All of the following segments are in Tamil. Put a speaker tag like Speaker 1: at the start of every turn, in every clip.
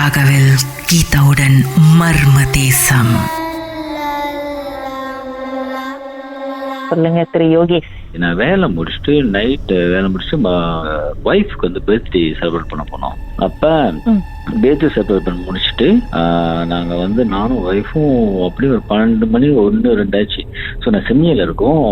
Speaker 1: ராகவில் கீதாவுடன் மர்ம தேசம்.
Speaker 2: சொல்லுங்க திரு யோகேஷ்.
Speaker 3: நான் வேலை முடிச்சுட்டு நைட்டு வேலை முடிச்சுட்டு ஒய்ஃப்க்கு வந்து பர்த்டே செலிப்ரேட் பண்ண போனோம். அப்ப பர்த்டே செலிப்ரேட் பண்ண முடிச்சுட்டு நாங்கள் வந்து நானும் ஒய்ஃபும் அப்படியே ஒரு 12 மணி 1-2 ஆச்சு. ஸோ நான் செம்மியில் இருக்கோம்.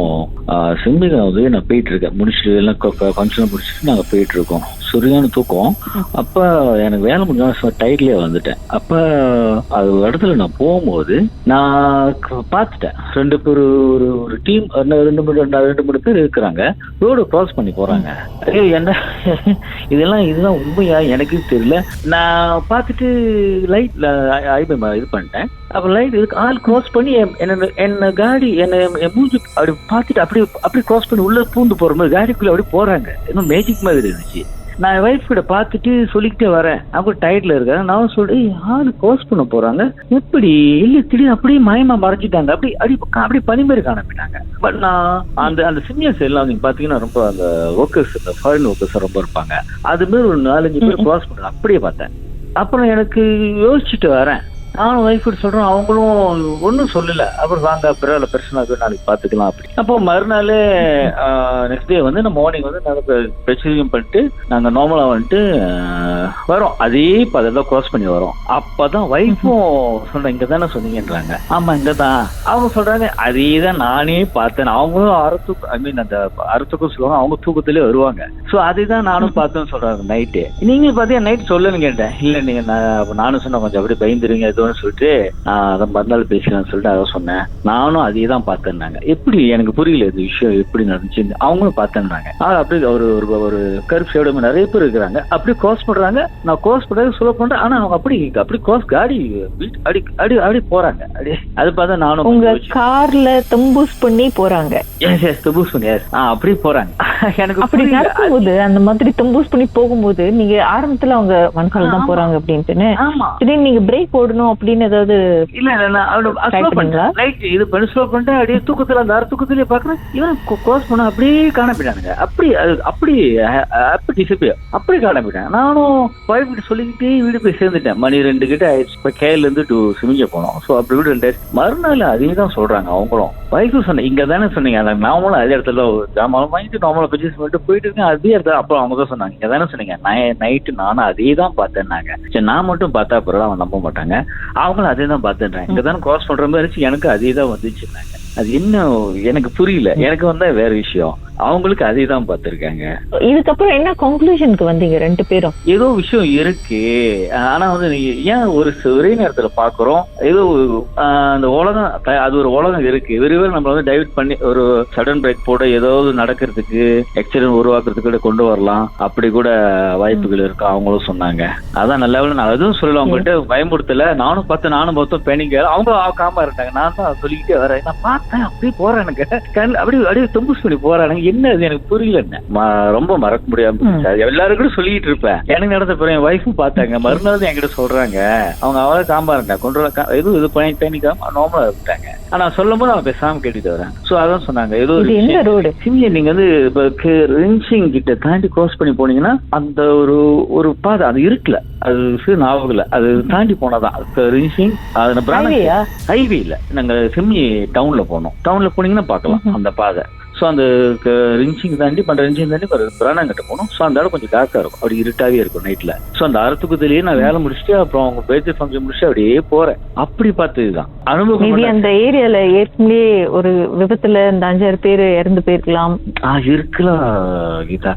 Speaker 3: செம்மியில் வந்து நான் போயிட்டு இருக்கேன். முடிச்சுட்டு எல்லாம் ஃபங்க்ஷனை முடிச்சுட்டு நாங்கள் போயிட்டு இருக்கோம். சரியான தூக்கம். அப்ப எனக்கு வேலை முடிஞ்ச டைட்லயே வந்துட்டேன். அப்ப அது ஒரு இடத்துல நான் போகும்போது நான் பார்த்துட்டேன், 2 பேர் ஒரு டீம் 2-3 பேர் இருக்கிறாங்க. ரோடு கிராஸ் பண்ணி போறாங்க. ஐயோ என்ன இதுதான் உண்மையா எனக்கு தெரியல. நான் பார்த்துட்டு லைட்ல இது பண்ணிட்டேன். அப்ப லைட் இதுக்கு ஆள் கிராஸ் பண்ணி என்ன காடி என்ன மூஞ்சி அப்படி பார்த்துட்டு அப்படி கிராஸ் பண்ணி உள்ள பூந்து போற மாதிரி காடிக்குள்ள அப்படி போறாங்க. இன்னும் மேஜிக் மாதிரி இருந்துச்சு. நான் ஒய்ஃப் கிட்ட பார்த்துட்டு சொல்லிக்கிட்டே வரேன். அவங்க டயர்ட்ல இருக்காங்க. நான் சொல்றேன் ஆளு கிராஸ் பண்ண போறாங்க எப்படி இல்ல திடீர்னு அப்படியே மயமா மறைஞ்சிட்டாங்க. அப்படி பனி மாதிரி காணப்பிட்டாங்க. பட் நான் அந்த சீனியர்ஸ் எல்லாம் நீங்க பாத்தீங்கன்னா ரொம்ப அந்த ஒர்க்கர்ஸ், இந்த ஃபாரின் ஒர்க்கர்ஸ் ரொம்ப இருப்பாங்க. அது மாதிரி ஒரு 4-5 பேர் கிராஸ் பண்றாங்க. அப்படியே பார்த்தேன். அப்புறம் எனக்கு யோசிச்சுட்டு வரேன். நானும் ஒய்ஃப் கிட்ட சொல்றேன். அவங்களும் ஒன்றும் சொல்லல. அப்புறம் வாங்க பரவாயில்ல பிரச்சனை நாளைக்கு பாத்துக்கலாம் அப்படி. அப்போ மறுநாள் நெக்ஸ்ட் டே வந்து நான் மார்னிங் வந்து நாங்கள் பிரச்சனையும் பண்ணிட்டு நாங்கள் நார்மலா வந்துட்டு வரோம். அதே அதெல்லாம் கிராஸ் பண்ணி வரோம். அப்பதான் ஒய்ஃபும் சொல்றேன் இங்க தானே சொன்னீங்கன்றாங்க. ஆமா இங்கதான். அவங்க சொல்றாங்க அதே தான் நானே பார்த்தேன். அவங்களும் அந்த அறத்துக்கும் சொல்லுவாங்க. அவங்க தூக்கத்திலே வருவாங்க. ஸோ அதே தான் நானும் பார்த்தேன்னு சொல்றாங்க நைட்டு. நீங்களும் பார்த்தீங்கன்னா நைட் சொல்லணும்னு கேட்டேன். இல்ல நீங்க நானும் சொன்னேன் கொஞ்சம் அப்படி பயந்துருங்க சொல்லிட்டு அதை மறுநாள் பேசலாம்னு சொல்லிட்டு அதை சொன்னேன். நானும் அதே தான் பார்த்தேன்னாங்க. எப்படி எனக்கு புரியல இந்த விஷயம் எப்படி நடந்துச்சு. அவங்களும் பார்த்தேன்னாங்க. அப்படி ஒரு கருப்பு சேவட நிறைய பேர் இருக்கிறாங்க. அப்படி கிராஸ் பண்றாங்க. நான் கிராஸ் பண்றது சொல்ல பண்றேன். ஆனா அவங்க அப்படி கிராஸ் காடி அப்படி போறாங்க. அது பார்த்தா நானும்
Speaker 2: உங்க கார்ல தம்பூஸ் பண்ணி போறாங்க.
Speaker 3: தம்பூஸ் பண்ணி அப்படி போறாங்க. எனக்கு
Speaker 2: அப்படி நடக்கும்போது அந்த மாதிரி தம்பூஸ் பண்ணி போகும்போது நீங்க ஆரம்பத்துல அவங்க மண்கால் தான் போறாங்க அப்படின்ட்டு திடீர்னு நீங்க பிரேக் போடணும் அப்படின்னு ஏதாவது
Speaker 3: இல்ல இது பண்ணி ஸ்லோ பண்ணிட்டு அப்படியே தூக்கத்துல அந்த தூக்கத்திலேயே பாக்குறேன். இவன் கிராஸ் பண்ண அப்படியே காணப்பிட்டானுங்க. அப்படி டிசப்பியர் அப்படி காணப்பிட்டேன். நானும் ஒய்ஃப் கிட்ட சொல்லிக்கிட்டே வீடு போய் சேர்ந்துட்டேன். மணி 2 கிட்ட ஆயிடுச்சு. கேல இருந்து சிமிஞ்ச போனோம். ஸோ அப்படி வீடு 2 மறுநாள் அதே தான் சொல்றாங்க. அவங்களும் ஒய்ஃபும் சொன்னேன் இங்க தானே சொன்னீங்க. நாமளும் அதே இடத்துல ஜாமான் வாங்கிட்டு நார்மலா பர்ச்சேஸ் பண்ணிட்டு போயிட்டு இருக்கேன். அதே இடத்துல அப்புறம் அவங்க தான் சொன்னாங்க இங்க தானே சொன்னீங்க. நைட்டு நானும் அதே தான் பார்த்தேன்னாங்க. சரி நான் மட்டும் பார்த்தா அப்புறம் அவன் நம்ப மாட்டாங்க. அவங்களும் அதே தான் பார்த்துட்டாங்க. இங்கதான் கிராஸ் பண்ற மாதிரி இருந்துச்சு. எனக்கு அதே தான் வந்துச்சுன்னாங்க. அது என்ன எனக்கு புரியல. எனக்கு வந்தா வேற விஷயம். அவங்களுக்கு அதே தான் பார்த்திருக்காங்க.
Speaker 2: இதுக்கப்புறம் என்ன கன்க்ளூஷனுக்கு வந்தீங்க 2 பேரும்?
Speaker 3: ஏதோ விஷயம் இருக்கு. ஆனா வந்து நீங்க ஏன் ஒரே நேரத்துல பாக்குறோம். ஏதோ அந்த உலகம் அது ஒரு உலகம் இருக்கு. விரைவில் நம்ம வந்து டைவர்ட் பண்ணி ஒரு சடன் பிரேக் போட ஏதாவது நடக்கிறதுக்கு ஆக்சிடென்ட் உருவாக்குறதுக்கு கூட கொண்டு வரலாம். அப்படி கூட வாய்ப்புகள் இருக்கு அவங்களும் சொன்னாங்க. அதான் நல்ல நான் எதுவும் சொல்லல. அவங்கள்ட்ட பயமுறுத்தல. நானும் பார்த்தோம் பேனிங்க. அவங்க காமா இருந்தாங்க. நான் தான் சொல்லிக்கிட்டே வரேன். நான் பார்த்தேன் அப்படியே போறேன். எனக்கு அப்படியே தொம்புஸ் பண்ணி போறானுங்க. என்ன அது எனக்கு புரியல. ரொம்ப மறக்க முடியாம எல்லாரும் கூட சொல்லிட்டு இருப்பேன். எனக்கு நடந்த பிறகு என் ஒய்ஃபும் பார்த்தாங்க. மறுநாள் என்கிட்ட சொல்றாங்க அவங்க அவளை காம்பா இருந்தாங்க. கொண்டு இது பண்ணிக்காம நார்மலா இருந்துட்டாங்க. ஆனா சொல்லும் போது அவன் பேசாம கேட்டுட்டு வரேன். சோ அதான் சொன்னாங்க ஏதோ சிம்மிய நீங்க வந்து ரின்சிங் கிட்ட தாண்டி கிராஸ் பண்ணி போனீங்கன்னா அந்த ஒரு பாதை அது இருக்குல்ல. அது ஞாபகம் அது தாண்டி போனாதான் ரின்சிங். ஹைவே இல்ல. நாங்க சிம்மி டவுன்ல போனோம். டவுன்ல போனீங்கன்னா பாக்கலாம் அந்த பாதை. ஸோ அந்த ரின்சிங் தாண்டி பிராணங்கிட்ட போனோம். ஸோ அந்த இடம் கொஞ்சம் டார்க்கா இருக்கும். அப்படி இருட்டாவே இருக்கும் நைட்ல. ஸோ அந்த அறத்துக்குதிலேயே நான் வேலை முடிச்சுட்டு அப்புறம் அவங்க பர்த்டே ஃபங்க்ஷன் முடிச்சுட்டு அப்படியே போறேன். அப்படி பார்த்ததுதான் அனுபவம்.
Speaker 2: அந்த ஏரியால ஏற்கனவே ஒரு விபத்துல இந்த 5-6 பேர் இறந்து போயிருக்கலாம்.
Speaker 3: இருக்கலாம் கீதா.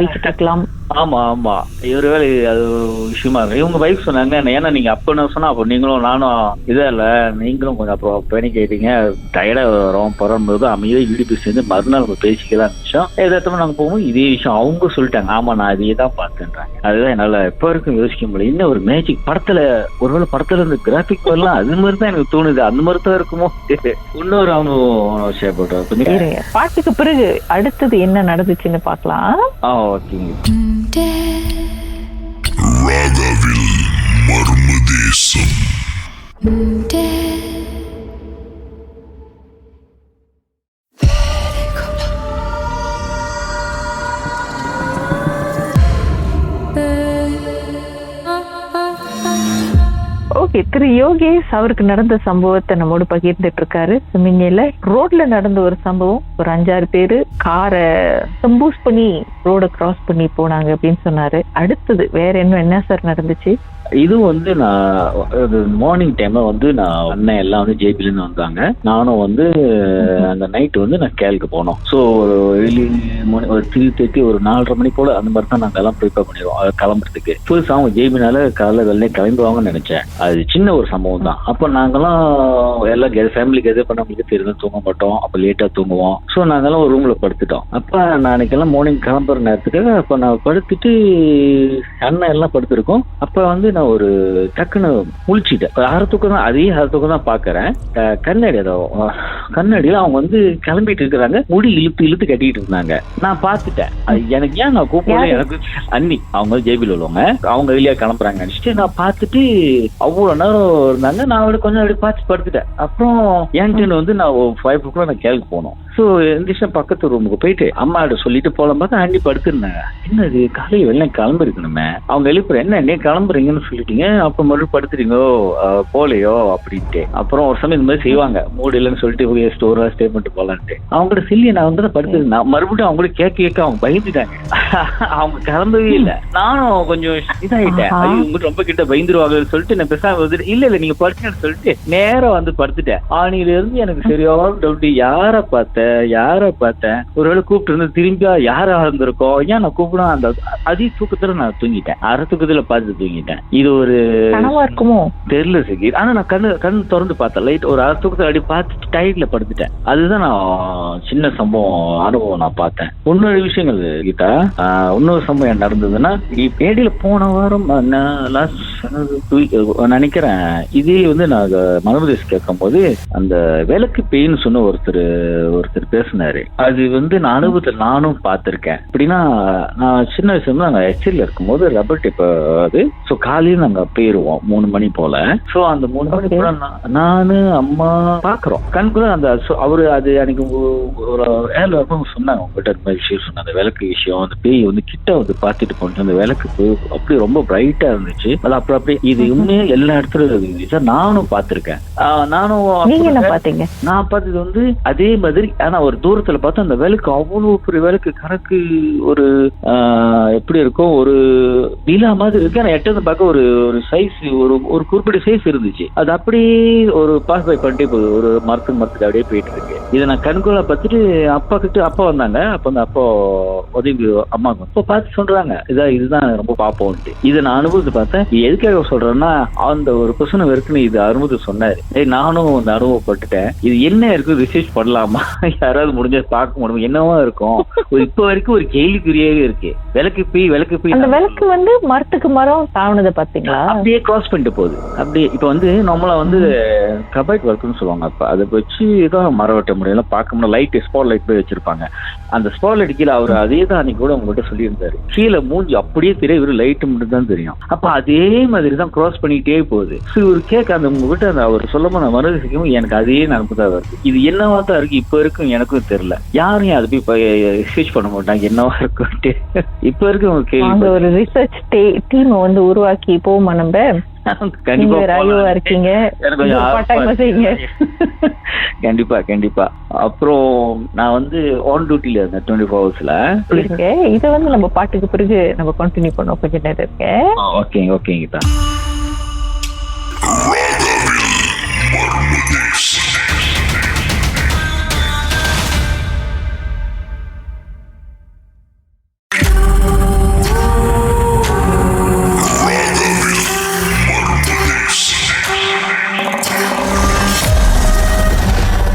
Speaker 2: இருக்கலாம்.
Speaker 3: ஆமா இவரு வேலை அது விஷயமா இருக்கு. இவங்க வைஃப் சொன்னாங்க ஏன்னா நீங்க அப்ப சொன்னா அப்போ நீங்களும் நானும் இதா இல்ல நீங்களும் கொஞ்சம் அப்புறம் பேனிக் ஆயிட்டீங்க. டயர்டா வரோம் போது அமைதியா வீடு போய் சேர்ந்து மறுநாள் நம்ம பேசிக்கலாம் விஷயம். எதார்த்தமா நாங்க போகும்போது இதே விஷயம் அவங்க சொல்லிட்டாங்க. ஆமா நான் இதையே தான் பார்த்தேன்றாங்க. அதுதான் என்னால எப்ப வரைக்கும் யோசிக்க முடியல. இன்னும் ஒரு மேஜிக் படத்துல ஒருவேளை படத்துல இருந்து கிராபிக் வரலாம் அது மாதிரி தான் எனக்கு தோணுது. அந்த மாதிரி தான் இருக்குமோ. இன்னொரு அவங்க
Speaker 2: பாட்டுக்கு பிறகு அடுத்தது என்ன நடந்துச்சுன்னு பாக்கலாம்.
Speaker 3: ஓகேங்க.
Speaker 4: ராகவில் மர்ம தேசம்.
Speaker 2: ஓகே, திரு யோகேஷ் அவருக்கு நடந்த சம்பவத்தை நம்மோடு பகிர்ந்துட்டு இருக்காரு. மின்னில ரோட்ல நடந்த ஒரு சம்பவம், ஒரு 5-6 பேரு காரை தம்பூஸ் பண்ணி ரோட கிராஸ் பண்ணி போனாங்க அப்படின்னு சொன்னாரு. அடுத்தது வேற என்ன சார் நடந்துச்சு?
Speaker 3: இது வந்து நான் மார்னிங் டைம்ல வந்து நான் அண்ணன் எல்லாம் வந்து ஜேபில இருந்து வந்தாங்க. நானும் வந்து அந்த நைட் வந்து நான் கேலுக்கு போனோம். ஸோ ஒரு ஏர்லி மார்னிங் ஒரு 3:30 ஒரு 4:30 மணி போல அந்த மாதிரி தான் நாங்கள் எல்லாம் ப்ரிப்பேர் பண்ணிடுவோம் கிளம்புறதுக்கு. புதுசு அவங்க ஜேபினால காலைல வெள்ளனே கிளம்புவாங்கன்னு நினைச்சேன். அது சின்ன ஒரு சம்பவம் தான். அப்போ நாங்கெல்லாம் எல்லாம் ஃபேமிலி கெதர் பண்ண முடியாது, தெரிஞ்சு தூங்க மாட்டோம். அப்போ லேட்டா தூங்குவோம். ஸோ நாங்கெல்லாம் ஒரு ரூம்ல படுத்துட்டோம். அப்போ நான் அன்னைக்கெல்லாம் மார்னிங் கிளம்புற நேரத்துக்கு அப்போ நான் படுத்துட்டு அண்ணன் எல்லாம் படுத்துருக்கோம். அப்போ வந்து நான் ஒரு டக்குன்னு முழிச்சிட்டேன். அறத்துக்கம் தான், அதே அறத்துக்கம் தான் பாக்குறேன். கண்ணாடியில அவங்க வந்து கிளம்பிட்டு இருக்கிறாங்க. முடி இழுத்து கட்டிட்டு இருந்தாங்க. நான் பாத்துட்டேன். எனக்கு ஏன் நான் கூப்பிடல, எனக்கு அண்ணி அவங்க ஜேபியில் உள்ளவங்க, அவங்க வெளியா கிளம்புறாங்க நினைச்சிட்டு நான் பார்த்துட்டு அவ்வளவு நேரம் இருந்தாங்க. நான் அவளை கொஞ்சம் அப்படி பார்த்து படுத்துட்டேன். அப்புறம் என்கிட்ட வந்து நான் 5 o'clock நான் கேள்வி போனோம். ஸோ எந்திரிச்சா பக்கத்து ரூமுக்கு போயிட்டு அம்மாட்ட சொல்லிட்டு போலாம் பார்த்தா அண்ணி படுத்துருந்தாங்க. என்னது காலையில் வெளில கிளம்பு இருக்கணுமே, அவங்க எழுப்புற என்ன கிளம்புறீங்கன்னு சொல்லிட்டீங்க, அப்போ மறுபடியும் படுத்துறீங்கோ போலையோ அப்படின்ட்டு. அப்புறம் ஒரு சமயம் இந்த மாதிரி செய்வாங்க, மூடு இல்லைன்னு சொல்லிட்டு ஸ்டோரா ஸ்டே பண்ணிட்டு போலான்ட்டு. அவங்களோட சில்லியை நான் வந்து படுத்துருந்தேன். மறுபடியும் அவங்களோட கேட்க அவங்க பயந்துட்டாங்க. அவங்க கிளம்பவே இல்லை. நானும் கொஞ்சம் இதாயிட்டேன். ஐயோ ரொம்ப கிட்ட பயந்துருவாங்கன்னு சொல்லிட்டு நான் பேசாம வந்துட்டு இல்ல நீங்க படுத்துன்னு சொல்லிட்டு நேரம் வந்து படுத்துட்டேன். ஆணியில இருந்து எனக்கு சரியான டவுட், யாரை பார்த்தேன் ஒருவேளை கூப்பிட்டு இருந்து திரும்பியா யாரா இருந்திருக்கோம், ஏன் நான் கூப்பிடும் அந்த அதே தூக்கத்துல நான் தூங்கிட்டேன். அரை தூக்கத்துல பார்த்து தூங்கிட்டேன். இது ஒரு
Speaker 2: இருக்குமோ தெரியல
Speaker 3: சகீர். ஆனா நான் கண் திறந்து பார்த்தேன். லைட் ஒரு அரை தூக்கத்துல அப்படி பார்த்து டயர்ட்ல படுத்துட்டேன். அதுதான் நான் சின்ன சம்பவம் அனுபவம் நான் பார்த்தேன். இன்னொரு விஷயங்கள் கீதா, இன்னொரு சம்பவம் நடந்ததுன்னா பேடியில போன வாரம் நினைக்கிறேன். இதே வந்து நான் மனோதேஷ் கேட்கும் போது அந்த விளக்கு பேய்னு சொன்ன ஒருத்தர் பேசினாரு. அது வந்து நான் அனுபவத்தில் நானும் பார்த்திருக்கேன். எப்படின்னா நான் சின்ன வயசுல நாங்க எச்எல்ல இருக்கும்போது ரப்பர் டேப் அது ஸோ காலையில் நாங்க போயிருவோம் 3 மணி போல. ஸோ அந்த 3 மணி போல நானு அம்மா பாக்குறோம் கண்குள்ள அந்த அவரு அது அன்னைக்கு ஒரு ஏழு சொன்னாங்க உங்ககிட்ட அந்த மாதிரி விஷயம் சொன்னாங்க. அந்த விளக்கு விஷயம், அந்த பேய் வந்து கிட்ட வந்து பார்த்துட்டு போனது. அந்த விளக்கு அப்படி ரொம்ப பிரைட்டா இருந்துச்சு. அது அப்புறம் அப்படியே இது உண்மையா எல்லா இடத்துலயும் இருந்துச்சு. நானும் பார்த்திருக்கேன். நான் பார்த்தது வந்து அதே மாதிரி. ஆனா ஒரு தூரத்துல பார்த்தா அந்த விளக்கு அவ்வளவு பெரிய விளக்கு, கணக்கு ஒரு எப்படி இருக்கும், ஒரு நிலா மாதிரி இருக்கு. ஆனா எட்டது பார்க்க ஒரு சைஸ் ஒரு குறிப்பிட்ட சைஸ் இருந்துச்சு. அது அப்படியே ஒரு பாஸ் பை பண்ணிட்டே போகுது, ஒரு மரத்துக்கு அப்படியே போயிட்டு இருக்கு. இதை நான் கண்கொள்ளா பார்த்துட்டு அப்பா வந்தாங்க. அப்ப வந்து அப்பா உதவி அம்மாவுக்கு அப்போ பார்த்து சொல்றாங்க இதுதான் ரொம்ப பாப்போம்ட்டு. இதை நான் அனுபவத்தை பார்த்தேன். எதுக்காக சொல்றேன்னா அந்த ஒரு பர்சன் இருக்குன்னு இது அனுபவத்தை சொன்னாரு. நானும் அந்த அனுபவப்பட்டுட்டேன். இது என்ன இருக்கு ரிசர்ச் பண்ணலாமா, யாராவது முடிஞ்ச பார்க்க முடியும் என்னவா இருக்கும். இப்ப வரைக்கும் ஒரு கேள்விக்குறியாவே இருக்கு. விளக்கு போய்
Speaker 2: அந்த விளக்கு வந்து மரத்துக்கு மரம் தாவனதை பாத்தீங்களா,
Speaker 3: அப்படியே கிராஸ் பண்ணிட்டு போகுது. அப்படியே இப்ப வந்து நம்மள வந்து கபைட் ஒர்க்குன்னு சொல்லுவாங்க. அப்ப அதை வச்சு தான் மரம் வெட்ட முடியல, பார்க்க முடியல. லைட் ஸ்பாட் லைட் போய் வச்சிருப்பாங்க. அந்த ஸ்பாட் லைட் கீழே அவர் அதே தான் அன்னைக்கு கூட உங்ககிட்ட சொல்லியிருந்தாரு. கீழே மூஞ்சி அப்படியே தெரியும், இவரு லைட் மட்டும் தான் தெரியும். அப்ப அதே மாதிரி தான் கிராஸ் பண்ணிட்டே போகுது. ஒரு கேட்க அந்த உங்ககிட்ட அந்த அவர் சொல்லமா நான் மனதிற்கும் எனக்கு அதே நினைப்பு தான் வருது. இது என்னவா தான் இருக்கு இப்ப இருக்கும் எனக்கும் தெரியல. யாரும் அதை போய் ரிசர்ச் பண்ண மாட்டாங்க என்னவா இருக்கும்ட்டு. இப்ப இருக்கு
Speaker 2: ஒரு ரிசர்ச் டீம் வந்து உருவாக்கி போமா நம்ம.
Speaker 3: கண்டிப்பா. அப்புறம் நான் வந்து ஆன் டியூட்டில இருந்தேன் 24 hours.
Speaker 2: இத வந்து நம்ம பாட்டுக்கு பிறகு நம்ம கண்டினியூ பண்ணோம் கொஞ்ச நேரம் இருக்கேன்.
Speaker 3: ஓகேங்க.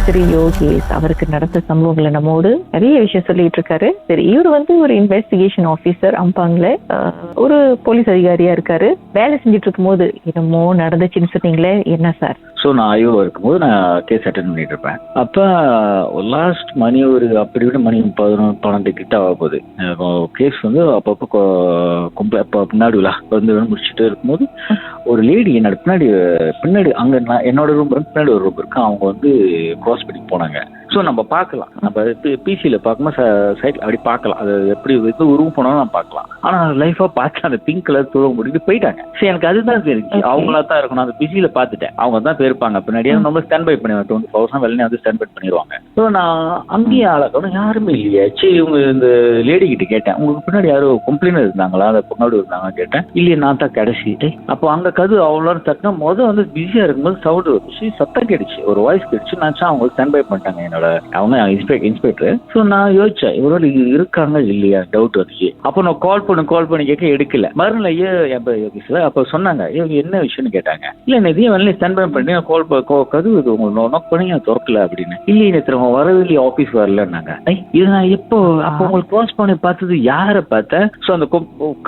Speaker 2: திரு யோகேஷ் அவருக்கு நடந்த சம்பவங்களை நம்மோடு நிறைய விஷயம் சொல்லிட்டு இருக்காரு. சரி, இவர் வந்து ஒரு இன்வெஸ்டிகேஷன் ஆபீசர் அம்பாங்ல ஒரு போலீஸ் அதிகாரியா இருக்காரு. வேலை செஞ்சுட்டு இருக்கும் போது என்னமோ நடந்துச்சுன்னு சொன்னீங்களே, என்ன சார்?
Speaker 3: ஸோ நான் ஐஓ இருக்கும்போது நான் கேஸ் அட்டென்ட் பண்ணிட்டு இருப்பேன். அப்போ லாஸ்ட் மணி ஒரு அப்படி விட மணி 11-12 கிட்ட ஆக போகுது. கேஸ் வந்து அப்பப்போ பின்னாடி வந்து முடிச்சுட்டு இருக்கும்போது ஒரு லேடி என்னோட பின்னாடி அங்கே என்னோட ரூம் இருக்கு, பின்னாடி ஒரு ரூம் இருக்கு. அவங்க வந்து கிராஸ் பண்ணி போனாங்க. ஸோ நம்ம பார்க்கலாம், நம்ம பிசியில் பார்க்கும்போது சைட்ல அப்படி பார்க்கலாம். அது எப்படி உருவம் போனாலும் நம்ம பார்க்கலாம். ஆனா லைஃபா பார்த்து அந்த பிங்க் கலர் தூரம் முடிட்டு போயிட்டாங்க. சரி, எனக்கு அதுதான் தெரிஞ்சு அவங்களா தான் இருக்கணும். அந்த பிஸியில பாத்துட்டேன் அவங்க தான் போயிருப்பாங்க. பின்னாடியே நம்ம ஸ்டாண்ட் பை பண்ணிடுவேன். 24 வெளியே வந்து ஸ்டாண்ட் பை பண்ணிடுவாங்க. ஸோ நான் அங்கேயே ஆளக்கணும், யாருமே இல்லையே. சரி, இவங்க இந்த லேடி கிட்ட கேட்டேன், உங்களுக்கு பின்னாடி யாரும் கம்ப்ளைண்ட் இருந்தாங்களா, அந்த பொண்ணோடு இருந்தாங்கன்னு கேட்டேன். இல்லையே, நான் தான் கடைசி. அப்போ அங்க கது அவ்வளோ தட்டினா வந்து பிஸியா இருக்கும்போது சவுண்ட் வந்துச்சு, சத்தம் கேடுச்சு, ஒரு வாய்ஸ் கேடுச்சு. நான் அவங்க ஸ்டாண்ட் பை பண்ணிட்டாங்க என்னோட அவங்க இன்ஸ்பெக்டர். ஸோ நான் யோசிச்சேன் இவரோட இருக்காங்க இல்லையா டவுட் வந்துச்சு. அப்போ நான் கால் பண்ணி கேட்க எடுக்கல. மறுநாள் அப்ப சொன்னாங்க என்ன விஷயம்னு கேட்டாங்க. இல்ல இதையும் வெளியே ஸ்டாண்ட் பை பண்ணி கது உங்களுக்கு நோக் பண்ணி திறக்கல அப்படின்னு. இல்லையே திரும்ப வரவில்லை, ஆபீஸ் வரலன்னாங்க. இது நான் எப்போ அப்போ உங்களுக்கு க்ளோஸ் பண்ணி பார்த்தது யாரை பார்த்தேன். ஸோ அந்த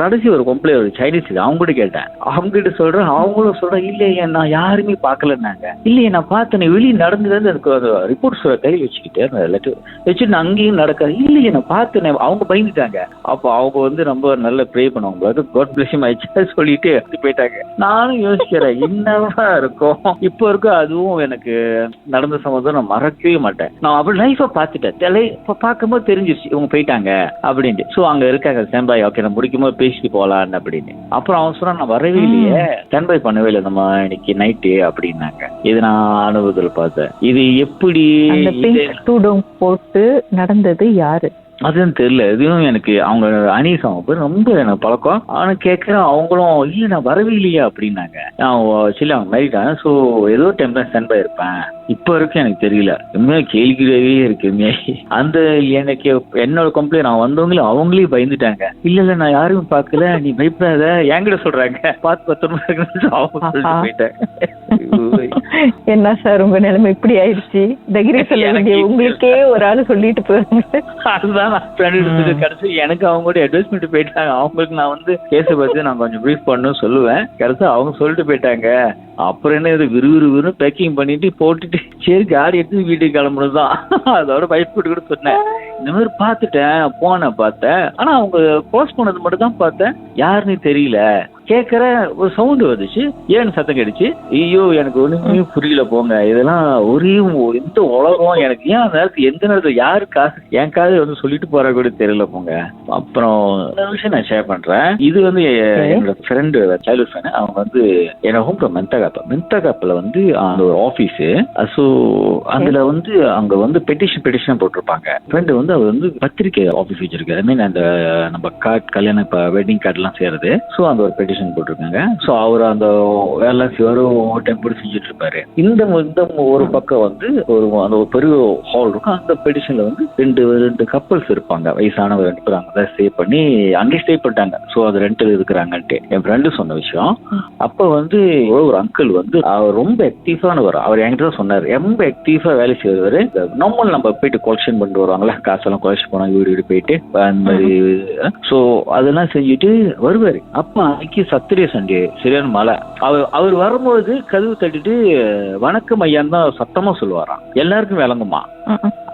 Speaker 3: கடைசி ஒரு கம்ப்ளைண்ட் ஒரு சைனீஸ் அவங்க கூட கேட்டேன். அவங்க கிட்ட சொல்றேன், அவங்களும் சொல்றேன் இல்லையே நான் யாருமே பார்க்கலன்னாங்க. இல்லையே நான் பார்த்தேன் வெளியே நடந்தது எனக்கு அந்த ரிப்போர்ட்ஸ் கையில் வச்சுக்கிட்டே அந்த லெட்டர் வச்சுட்டு நான் அங்கேயும் நடக்காது. இல்லையே நான் பார்த்தேன். அவங்க பயந்துட்டாங்க. அப்போ அவங்க ரொம்ப நல்ல ப்ரே பண்ணுவாங்க, காட் பிளஸ் யூ ஆயிடுச்சு சொல்லிட்டு போயிட்டாங்க. நானும் யோசிக்கிறேன் என்னவா இருக்கும் இப்போ இருக்கும். அதுவும் எனக்கு நடந்த சம்பவம் நான் மறக்கவே மாட்டேன். நான் அப்படி லைஃபா பார்த்துட்டேன். பார்க்கும்போது தெரிஞ்சிருச்சு இவங்க போயிட்டாங்க அப்படின்ட்டு. ஸோ அங்க இருக்காங்க ஸ்டாண்ட் பை, ஓகே நான் முடிக்கும் போது பேசிட்டு போகலான்னு அப்படின்னு. அப்புறம் அவங்க சொன்னா நான் வரவே இல்லையே, ஸ்டாண்ட் பை பண்ணவே இல்லை நம்ம இன்னைக்கு நைட்டு அப்படின்னாங்க. இது நான் அனுபவத்தில் பார்த்தேன். இது எப்படி
Speaker 2: போட்டு நடந்தது யாரு
Speaker 3: அதுன்னு தெரியல. எதுவும் எனக்கு அவங்க அனீஸ் அவங்க ரொம்ப எனக்கு பழக்கம். ஆனா கேட்கிறேன் அவங்களும் இல்ல நான் வரவே இல்லையா அப்படின்னாங்க. சரி அவங்க மேரிட்டாங்க. ஸோ ஏதோ டைம் தான் ஸ்டாண்ட் பை இருப்பேன். இப்ப வரைக்கும் எனக்கு தெரியல. உண்மையா கேள்விக்குறியாவே இருக்கு. அந்த எனக்கு என்னோட கம்ப்ளைண்ட் நான் வந்தவங்களும் அவங்களே பயந்துட்டாங்க. இல்ல நான் யாரும் பார்க்கல, நீ பயப்படாத என்கிட்ட சொல்றாங்க, பார்த்து 10 அவங்க போயிட்டேன்.
Speaker 2: என்ன சார் உங்க நிலைமை இப்படி ஆயிடுச்சு, தைரியம் சொல்ல வேண்டிய உங்களுக்கே ஒரு ஆளு சொல்லிட்டு போறாங்க.
Speaker 3: அதுதான் கடைசி எனக்கு அவங்க கூட அட்வைஸ் பண்ணிட்டு போயிட்டாங்க. அவங்களுக்கு நான் கேஸை பத்தி நான் கொஞ்சம் ப்ரீஃப் பண்ணு சொல்லுவேன். கடைசி அவங்க சொல்லிட்டு போயிட்டாங்க. அப்புறம் என்ன இது விறுவிறு பேக்கிங் பண்ணிட்டு போட்டுட்டு சரி காடி எடுத்து வீட்டுக்கு கிளம்புறதுதான். அதோட பயப்பட்டு கூட சொன்னேன் இந்த மாதிரி பார்த்துட்டேன் பார்த்தேன். ஆனா அவங்க க்ளோஸ் பண்ணது மட்டும் தான் பார்த்தேன், யாருன்னு தெரியல. கேட்கற ஒரு சவுண்ட் வந்துச்சு, ஏன்னு சத்தம் கேடுச்சு. ஐயோ எனக்கு ஒண்ணுமே புரியல போங்க. இதெல்லாம் ஒரே எந்த உலகம் எனக்கு ஏன் அந்த நேரத்துக்கு எந்த நேரத்துல யாரு காசு என் காது சொல்லிட்டு போற கூட தெரியல போங்க. அப்புறம் இன்னொரு விஷயம் நான் ஷேர் பண்றேன். இது என்னோட ஃப்ரெண்டு சைல்ட்ஹுட் ஃப்ரெண்ட். அவங்க என்ன ஹோம் ஃப்ரம் மென்தகாப்ல அந்த ஒரு ஆபீஸ். ஸோ அதுல அங்க பெட்டிஷன் போட்டிருப்பாங்க. ஃப்ரெண்டு அவர் பத்திரிகை ஆபீஸ் வச்சிருக்காரு. ஐ மீன் அந்த நம்ம கார்டு கல்யாணம் இப்ப வெட்டிங் கார்டு எல்லாம் சேருது. ஸோ அந்த ஒரு பெட்டிஷன் போட்டிருக்காங்க. ஸோ அவர் அந்த வேலை டெம்பர் செஞ்சுட்டு இருப்பாரு. இந்த ஒரு பக்கம் ஒரு பெரிய ஹால் இருக்கும். அந்த பெட்டிஷன்ல ரெண்டு கப்பல்ஸ் இருப்பாங்க, வயசானவர் 2 பேர் அங்கதான் ஸ்டே பண்ணி அங்கே ஸ்டே பண்ணிட்டாங்க. ஸோ அது ரெண்டில் இருக்கிறாங்கன்ட்டு என் ஃப்ரெண்டு சொன்ன விஷயம். அப்ப ஒரு அங்கிள் அவர் ரொம்ப ஆக்டிவானவர். அவர் என்கிட்ட சொன்னாரு, ரொம்ப ஆக்டிவா வேலை செய்வாரு. நார்மல் நம்ம போயிட்டு கொலெக்ஷன் பண்ணிட்டு வருவாங்களா, காசெல்லாம் கொலெக்ஷன் பண்ண வீடு போயிட்டு அந்த மாதிரி. ஸோ அதெல்லாம் செஞ்சுட்டு வருவாரு. அப்ப அன்னைக்கு சத்துரிய சண்டே சரியான மழை. அவர் வரும்போது கதவு தட்டிட்டு வணக்கம் ஐயான்னு தான் சத்தமா சொல்லுவாராம், எல்லாருக்கும் விளங்குமா.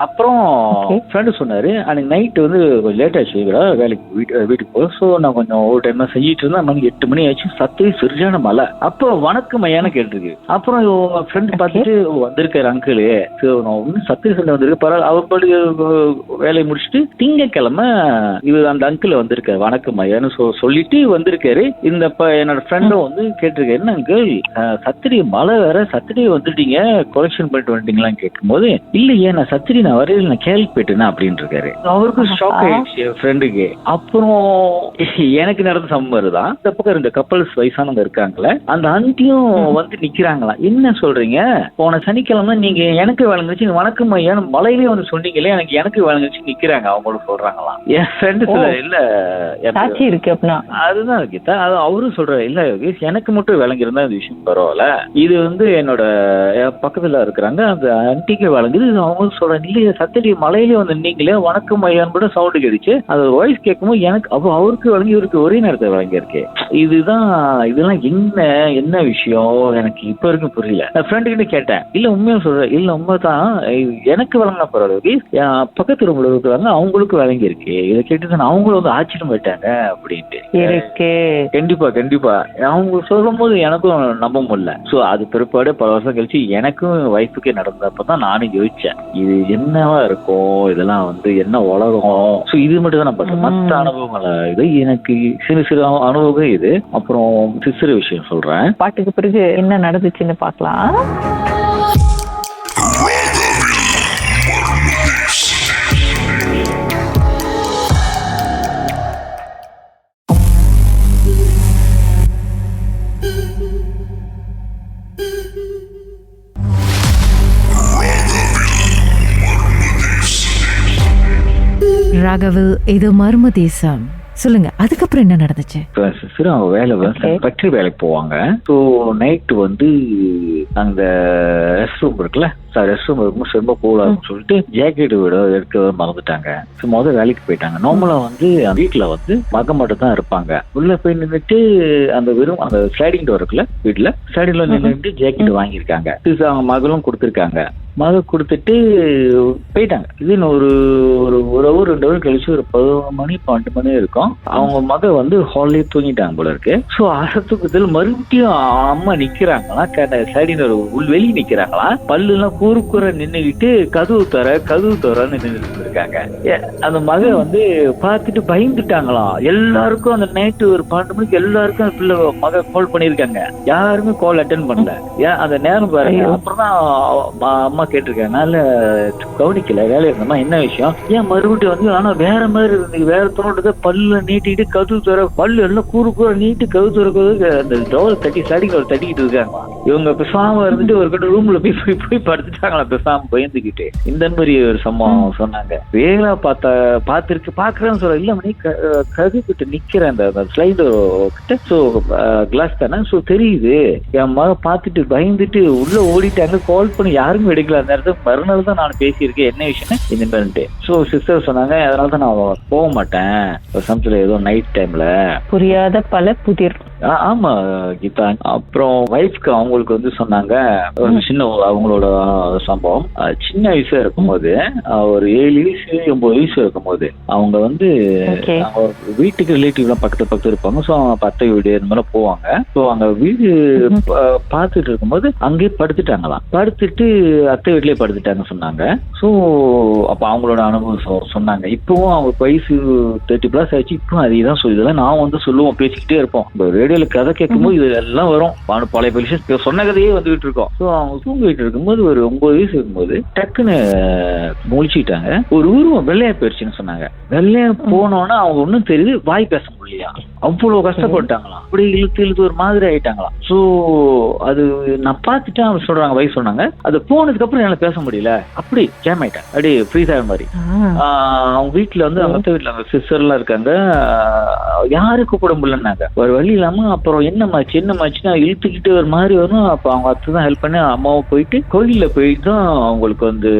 Speaker 3: அப்புறம் ஃப்ரெண்டு சொன்னாரு அன்னைக்கு நைட்டு கொஞ்சம் லேட் ஆச்சு வேலைக்கு வீட்டுக்கு போக. ஸோ நான் கொஞ்சம் ஒரு டைம் தான் செஞ்சுட்டு இருந்தேன். மணி 8 மணி ஆச்சு, சத்துரிய சரியான மழை. அப்போ வணக்கம் ஐயான்னு கேட்டிருக்கு. அப்புறம் ஃப்ரெண்டு பார்த்துட்டு வந்திருக்காரு அங்கிளு. ஸோ நான் ஒன்னும் சத்துரிய சண்டை வந்திருக்கு பரவாயில்ல. அவர் படி வேலையை முடிச்சுட்டு திங்கக்கிழமை இவர் அந்த அங்கிள் வந்திருக்காரு வணக்கம் ஐயான்னு சொல்லிட்டு வந்திருக்காரு. இந்த என்னோட ஃப்ரெண்டும் கேட்டிருக்காரு, என்ன அங்கிள் சத்திரி மழை வேற, சத்திரியை வந்துட்டீங்க கொலெக்ஷன் பண்ணிட்டு வந்துட்டீங்களான்னு கேட்கும்போது இல்லையே நான் சத்திரி நான் வரையில நான் கேள்விப்பட்டேன் அப்படின்னு இருக்காரு. அவருக்கும் ஷாக் ஆயிடுச்சு என் ஃப்ரெண்டுக்கு. அப்புறம் எனக்கு நடந்த சம்பவம் தான். இந்த பக்கம் 2 கப்பல்ஸ் வயசானவங்க இருக்காங்களே, அந்த ஆண்டியும் நிக்கிறாங்களாம். என்ன சொல்றீங்க, போன சனிக்கிழமை நீங்க எனக்கு வழங்குச்சு வணக்கம் ஐயா மழையிலே சொன்னீங்களே, எனக்கு வழங்குச்சு நிக்கிறாங்க அவங்களும் சொல்றாங்களாம். என் ஃப்ரெண்டு சொல்ல இல்ல
Speaker 2: இருக்கு அப்படின்னா
Speaker 3: அதுதான் கீதா. அவரும் சொல்ற இல்ல எனக்கு மட்டும் விளங்கிருந்தா இந்த விஷயம் பரவாயில்ல. இது என்னோட பக்கத்துல இருக்கிறாங்க அந்த ஆன்டிக்கு வழங்குது. அவங்க சொல்றாங்க இல்லையா சத்தடி மலையிலே நீங்களே வணக்கம் ஐயான்னு கூட சவுண்டு கேடுச்சு. அது வாய்ஸ் கேட்கும்போது எனக்கு அவருக்கு வழங்கி இவருக்கு ஒரே நேரத்தை வழங்கியிருக்கு. இதெல்லாம் என்ன விஷயம் எனக்கு இப்ப வரைக்கும் புரியல. நான் ஃப்ரெண்டு கிட்ட கேட்டேன், இல்ல உண்மையா சொல்றேன், இல்ல உண்மைதான் எனக்கு வழங்கின பரவாயில்ல, பக்கத்து ரூம்ல இருக்கிறாங்க அவங்களுக்கு வழங்கி இருக்கு. இதை கேட்டு அவங்களும் ஆச்சரியம் போயிட்டாங்க அப்படின்ட்டு
Speaker 2: இருக்கு.
Speaker 3: கண்டிப்பா அவங்க சொல்லும் போது எனக்கும் நம்ப முடியல. சோ அது பிற்பாடு பல வருஷம் கழிச்சு எனக்கும் வைஃபுக்கே நடந்தப்பதான் நானும் யோசிச்சேன், இது என்னவா இருக்கும், இதெல்லாம் வந்து என்ன உலகம். ஸோ இது மட்டும் தான் நான் பண்றேன். மற்ற அனுபவங்களை இது எனக்கு சிறு சிறு அனுபவம் இது. அப்புறம் சிறு விஷயம் சொல்றேன்.
Speaker 2: பாட்டுக்கு பிறகு என்ன நடந்துச்சுன்னு பார்க்கலாம்.
Speaker 1: ராகவில் இது மர்ம தேசம். சொல்லுங்க, அதுக்கப்புறம் என்ன நடந்துச்சு?
Speaker 3: சிறு அவங்க வேலை ஃபேக்டரி வேலைக்கு போவாங்க. ஸோ நைட்டு வந்து அந்த ரெஸ்ட் ரூம் இருக்குல்ல, ரெஸ்ட் ரூம் இருக்கும், ரொம்ப கூடாதுன்னு சொல்லிட்டு ஜாக்கெட் விட எடுக்க மறந்துட்டாங்க. ஸோ முதல் வேலைக்கு போயிட்டாங்க. நார்மலா வந்து வீட்டுல வந்து மக மட்டும் தான் இருப்பாங்க. உள்ள போய் நின்றுட்டு அந்த வெறும் அந்த ஸ்லைடிங் டோர் இருக்குல்ல, வீட்டுல ஸ்லைடிங்ல நின்றுட்டு ஜாக்கெட் வாங்கியிருக்காங்க. அவங்க மகளும் கொடுத்துருக்காங்க. மக கொடுத்துட்டு போயிட்டாங்க. இது ஒரு ஒரு 2 ஹவர் கழிச்சு ஒரு 11 மணி 12 மணி இருக்கும். அவங்க மக வந்து ஹால்லே தூங்கிட்டாங்க போல இருக்கு. ஸோ அரசுக்கு மறுபடியும் அம்மா நிக்கிறாங்களா, ஸ்லைடிங் டோர் வெளியே நிக்கிறாங்களா, பல்லு எல்லாம் கூறுக்குற நின்னுகிட்டு கதவு தரன்னு நின்றுட்டு இருக்காங்க. அந்த மக வந்து பார்த்துட்டு பயந்துட்டாங்களாம். எல்லாருக்கும் அந்த நைட்டு ஒரு 12 மணிக்கு எல்லாருக்கும் அந்த பிள்ளை மக கால் பண்ணிருக்காங்க. யாருமே கால் அட்டென்ட் பண்ணல. ஏன் அந்த நேரம் பாருங்க. அப்புறம் தான் அம்மா கேட்டிருக்காங்க, நல்ல கவனிக்கல, வேலை இருந்தம்மா, என்ன விஷயம், ஏன் மறுபடியும் வந்து ஆனா வேற மாதிரி இருந்து வேற தோட்டத்தை பல்ல நீட்டிட்டு கதவு தர பல்லு எல்லாம் கூறு நீட்டு கதவு துறக்க அந்த டோர் தட்டி ஸ்லைடிங் டோர் தட்டிக்கிட்டு இருக்காங்க. இவங்க பெசாம இருந்துட்டு ஒரு கட்ட ரூம்ல போய் படுத்துட்டாங்களா பெசாம பயந்துக்கிட்டு. இந்த மாதிரி ஒரு சம்பவம் சொன்னாங்க. வேகலா பாக்குறேன்னு சொல்ல, இல்ல மணி கதவு கிட்ட நிக்கிறேன் அந்த ஸ்லைட் கிட்ட. ஸோ கிளாஸ் தானே, ஸோ தெரியுது. என் மக பார்த்துட்டு பயந்துட்டு உள்ள ஓடிட்டாங்க. கால் பண்ணி யாருமே எடுக்கல. அந்த நேரத்துக்கு மறுநாள் தான் நான் பேசியிருக்கேன் என்ன விஷயம் இந்த மாதிரி. ஸோ சிஸ்டர் சொன்னாங்க, அதனால தான் நான் போக மாட்டேன் சமயத்துல, ஏதோ நைட் டைம்ல
Speaker 2: புரியாத பல புதிர்.
Speaker 3: ஆமா கீதா. அப்புறம் வைஃப்க்கு அவங்களுக்கு வந்து சொன்னாங்க ஒரு சின்ன அவங்களோட சம்பவம். சின்ன வயசா இருக்கும்போது ஒரு 7 வயசு 9 வயசு இருக்கும்போது அவங்க வந்து வீட்டுக்கு ரிலேட்டிவ் எல்லாம் பக்கத்து இருப்பாங்க. ஸோ அவங்க அத்தை வீடு இந்த மாதிரி போவாங்க. ஸோ அங்க வீடு பார்த்துட்டு இருக்கும்போது அங்கேயே படுத்துட்டாங்களாம். படுத்துட்டு அத்தை வீட்லயே படுத்துட்டாங்க சொன்னாங்க. ஸோ அப்ப அவங்களோட அனுபவம் சொன்னாங்க. இப்பவும் அவங்க வயசு 30+ ஆயிடுச்சு. இப்பவும் அதே தான் சொல்லி, இதெல்லாம் நான் வந்து சொல்லுவோம், பேசிக்கிட்டே இருப்போம். ரேடியோல கதை கேட்கும்போது இது எல்லாம் வரும். பழைய விஷயம் சொன்ன கதையே வந்துகிட்டு இருக்கோம். ஸோ அவங்க தூங்கிட்டு இருக்கும்போது ஒரு 9 வயசு இருக்கும்போது டக்குன்னு முழிச்சுட்டாங்க. ஒரு உருவம் வெள்ளையா போயிடுச்சுன்னு சொன்னாங்க. வெள்ளையா போனோன்னா அவங்க ஒன்னும் தெரியுது, வாய் பேச முடியலையா, அவ்வளவு கஷ்டப்பட்டாங்களாம். அப்படி இழுத்து ஒரு மாதிரி ஆயிட்டாங்களாம். ஸோ அது நான் பார்த்துட்டு அவங்க சொல்றாங்க, வயசு சொன்னாங்க. அது போனதுக்கு அப்புறம் என்னால பேச முடியல, அப்படி ஜாம் ஆயிட்டேன், அப்படியே ஃப்ரீஸ் ஆகிற மாதிரி. அவங்க வீட்டுல வந்து அவங்க வீட்டுல அவங்க சிஸ்டர் எல்லாம் இருக்காங்க. யாரும் கூப்பிட முடியலன்னாங்க. ஒரு வழி இல்லாம அப்புறம் என்னமாச்சுன்னா இழுத்துக்கிட்டு ஒரு மாதிரி வரும். அப்ப அவங்க அத்தை தான் ஹெல்ப் பண்ணி அம்மாவை போயிட்டு கோயில்ல போயிட்டு தான் அவங்களுக்கு வந்து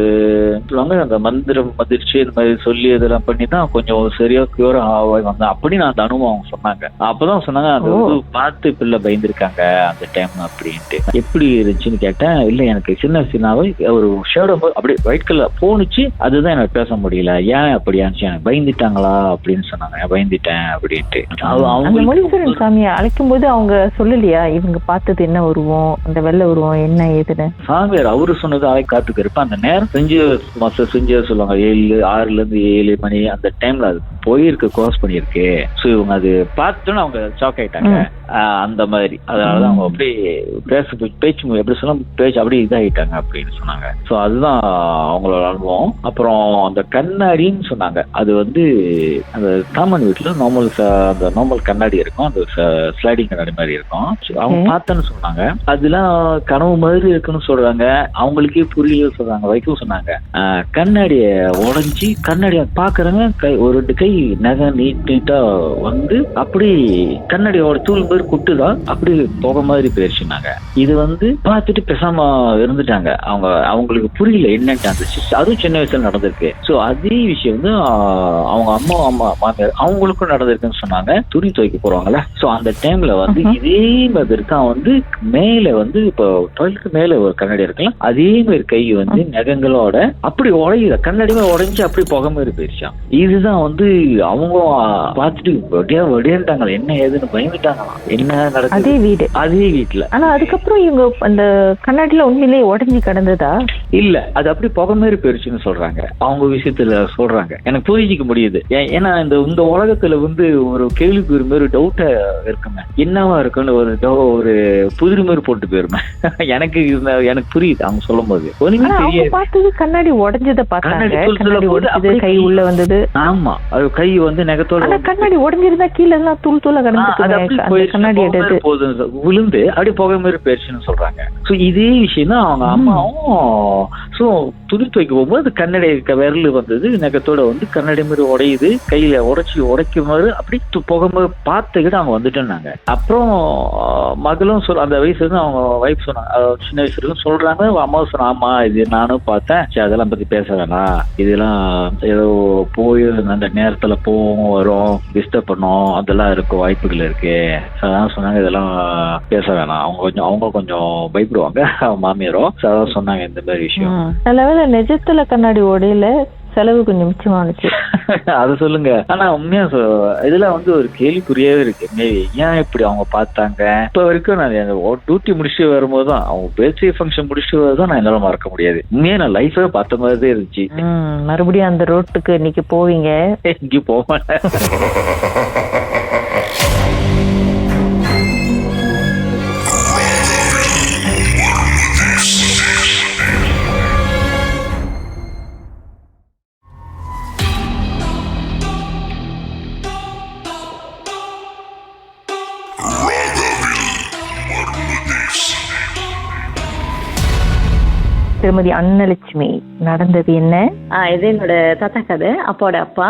Speaker 3: சொல்லுவாங்க, அந்த மந்திரம் மதிர்ச்சி இந்த மாதிரி சொல்லி இதெல்லாம் பண்ணி தான் கொஞ்சம் சரியா கியூர் ஆகி வந்தேன். அப்படி நான் அந்த அனுபவம் சொன்னாங்க. அப்பதான் சொன்னாங்க, அந்த பார்த்து பிள்ளை பயந்துருக்காங்க அந்த டைம் அப்படின்ட்டு. எப்படி இருந்துச்சுன்னு கேட்டேன். இல்ல எனக்கு சின்னாவே ஒரு ஷேடோ அப்படி ஒயிட் கலர் போனுச்சு, அதுதான் எனக்கு பேச முடியல. ஏன் அப்படி ஆச்சு, எனக்கு பயந்துட்டாங்களா அப்படின்னு சொன்னாங்க. பயந்துட்டேன் அப்படின்ட்டு.
Speaker 2: முனீஸ்வரன் சாமியை அழைக்கும் போது அவங்க சொல்லலையா இவங்க பார்த்தது என்ன உருவம், அந்த வெள்ளை உருவம் என்ன ஏதுன்னு?
Speaker 3: சாமியார் அவரு சொன்னது அலை காத்துக்கு இருப்பேன். அந்த நேரம் செஞ்சு சொல்லுவாங்க 6 to 7 மணி அந்த டைம்ல அது போயிருக்கு, கிராஸ் பண்ணிருக்கு. ஸோ இவங்க அது பார்த்துட்டு அவங்க ஷாக் ஆயிட்டாங்க அந்த மாதிரி. அதனாலதான் அவங்க அப்படி பேச்சு எப்படி சொல்ல பேச்சு அப்படி இதாகிட்டாங்க அப்படின்னு சொன்னாங்க. ஸோ அதுதான் அவங்களோட அனுபவம். அப்புறம் அந்த கண்ணாடின்னு சொன்னாங்க. அது வந்து அந்த காமன் வீட்டுல நார்மல் கண்ணாடி இருக்கும், அந்த ஸ்லைடிங் கண்ணாடி மாதிரி இருக்கும். அவங்க பார்த்தேன்னு சொன்னாங்க. அதெல்லாம் கனவு மாதிரி இருக்குன்னு சொல்றாங்க. அவங்களுக்கே புரியல சொல்றாங்க. வைக்கும் சொன்னாங்க, கண்ணாடிய உடைஞ்சி கண்ணாடிய பாக்குறாங்க, ஒரு 2 கை நகை நீட்டா வந்து அப்படி கண்ணாடியோட தூள் பேர் குட்டுதான் அப்படி போக மாதிரி போயிடுச்சுனாங்க. இது வந்து பார்த்துட்டு பேசாம இருந்துட்டாங்க. அவங்களுக்கு புரியல என்னன்ட்டு. அந்த அதுவும் சின்ன வயசுல நடந்திருக்கு. ஸோ அதே விஷயம் வந்து அவங்க அம்மா மாமியார் அவங்களுக்கும் நடந்திருக்குன்னு சொன்னாங்க, துணி துவைக்க போறாங்கல்ல, சோ அந்த டைம்ல வந்து இதே மாதிரி தான் வந்து மேல வந்து இப்போ டாய்லெட் மேல ஒரு கண்ணாடி இருக்குல்ல, அதே மாதிரி கை வந்து நகங்களோட அப்படி உடையுது, கண்ணாடியுமே உடைஞ்சு அப்படி புகை மாதிரி போயிருச்சான். இதுதான் வந்து அவங்க பார்த்துட்டு வடியாண்டாங்க, என்ன ஏதுன்னு பயந்துட்டாங்களாம். என்ன நடக்குது
Speaker 2: அதே வீடு
Speaker 3: அதே வீட்டுல.
Speaker 2: ஆனா அதுக்கப்புறம் இவங்க அந்த கண்ணாடியில உண்மையிலேயே உடைஞ்சு கிடந்ததா?
Speaker 3: இல்ல, அது அப்படி புகை மாதிரி போயிருச்சுன்னு சொல்றாங்க. அவங்க விஷயத்துல சொல்றாங்க, எனக்கு புரிஞ்சிக்க முடியுது. ஏன்னா இந்த உலகத்துல வந்து ஒரு கேள்விக்கு ஒரு மாதிரி டவுட்டா இருக்குங்க, என்னவா இருக்குன்னு ஒரு புதிர் மாதிரி போட்டு போயிருமே. எனக்கு புரியுது அவங்க சொல்லும் போது. ஒண்ணுமே தெரியாது.
Speaker 2: பார்த்தது கண்ணாடி உடைஞ்சதை பார்த்தாங்க, கண்ணாடி உடைஞ்சது, கை உள்ள வந்தது.
Speaker 3: ஆமா, அது கை வந்து நகத்தோட
Speaker 2: கண்ணாடி உடைஞ்சிருந்தா கீழே எல்லாம் தூள் தூளா கிடந்து கண்ணாடி எடுத்து
Speaker 3: விழுந்து அப்படி புகை மாதிரி போயிருச்சுன்னு சொல்றாங்க. சோ இதே விஷயம் தான் அவங்க அம்மாவும் சோ துணி துவைக்க போகும்போது கண்ணாடி விரல் வந்தது, நகத்தோட வந்து கண்ணாடி மாதிரி உடையுது, கையில உடைக்கும் போது அப்படி புகை மாதிரி பார்த்துக்கிட்டு அவங்க வந்துட்டேன்னாங்க. அப்புறம் மகளும் அந்த வயசுல இருந்து அவங்க வைஃப் சொன்னாங்க, சின்ன வயசுல இருந்து சொல்றாங்க. அம்மாவும் சொன்னா, ஆமா இது நானும் பார்த்தேன், அதெல்லாம் பத்தி பேச வேணாம், இதெல்லாம் ஏதோ போய் அந்த நேரத்துல போவோம் வரும் டிஸ்டர்ப் பண்ணோம், அதெல்லாம் இருக்கும், வாய்ப்புகள் இருக்கு. அதான் சொன்னாங்க, இதெல்லாம் பேச வேணாம், அவங்க கொஞ்சம் பயப்படுவாங்க மாமியாரும். அதான் சொன்னாங்க இந்த மாதிரி விஷயம்.
Speaker 2: நல்லவேளை நிஜத்துல கண்ணாடி உடையில, செலவு கொஞ்சம் மிச்சமானுச்சு.
Speaker 3: அது சொல்லுங்க. ஆனா உண்மையா இதுல வந்து ஒரு கேள்விக்குறியாவே இருக்கு, ஏன் இப்படி அவங்க பார்த்தாங்க. இப்ப வரைக்கும் நான் டியூட்டி முடிச்சுட்டு வரும்போது தான், அவங்க பேர்த்டே ஃபங்க்ஷன் முடிச்சுட்டு வரும்போது நான் என்னால மறக்க முடியாது. உண்மையா நான் லைஃபே பார்த்த மாதிரி இருந்துச்சு.
Speaker 2: மறுபடியும் அந்த ரோட்டுக்கு இன்னைக்கு போவீங்க?
Speaker 3: இங்க போவேன்.
Speaker 2: திருமதி அன்னலட்சுமி, நடந்தது என்ன?
Speaker 5: இது என்னோட தாத்தா கதை, அப்பாவோட அப்பா.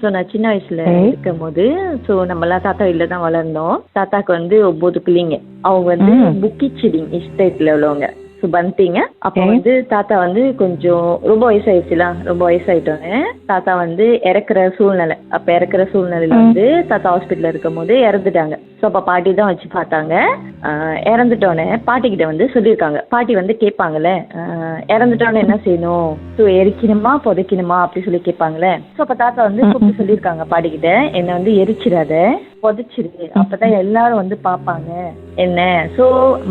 Speaker 5: ஸோ நான் சின்ன வயசுல இருக்கும் போது, ஸோ நம்ம எல்லாம் தாத்தா வீட்டில் தான் வளர்ந்தோம். தாத்தாக்கு வந்து 9 பிள்ளைங்க. அவங்க வந்து புக்கிச்செடிங் எஸ்டேட்ல உள்ளவங்க. ஸோ பந்திங்க. அப்போ வந்து தாத்தா வந்து கொஞ்சம் ரொம்ப வயசாயிடுச்சுலாம், ரொம்ப வயசாயிட்டோன்னு தாத்தா வந்து இறக்குற சூழ்நிலை. அப்போ இறக்குற சூழ்நிலையில வந்து தாத்தா ஹாஸ்பிட்டல் இருக்கும் போது இறந்துட்டாங்க. ஸோ அப்போ பாட்டி தான் வச்சு பார்த்தாங்க. இறந்துட்டோன்னே பாட்டிக்கிட்ட வந்து சொல்லியிருக்காங்க. பாட்டி வந்து கேட்பாங்கல்ல, இறந்துட்டோன்னு என்ன செய்யணும், ஸோ எரிக்கணுமா புதைக்கணுமா அப்படி சொல்லி கேட்பாங்களே. ஸோ அப்போ தாத்தா வந்து கூப்பிட்டு சொல்லியிருக்காங்க பாட்டிக்கிட்ட, என்னை வந்து எரிச்சிடாத, புதைச்சிரு, அப்பதான் எல்லாரும் வந்து பார்ப்பாங்க என்ன. ஸோ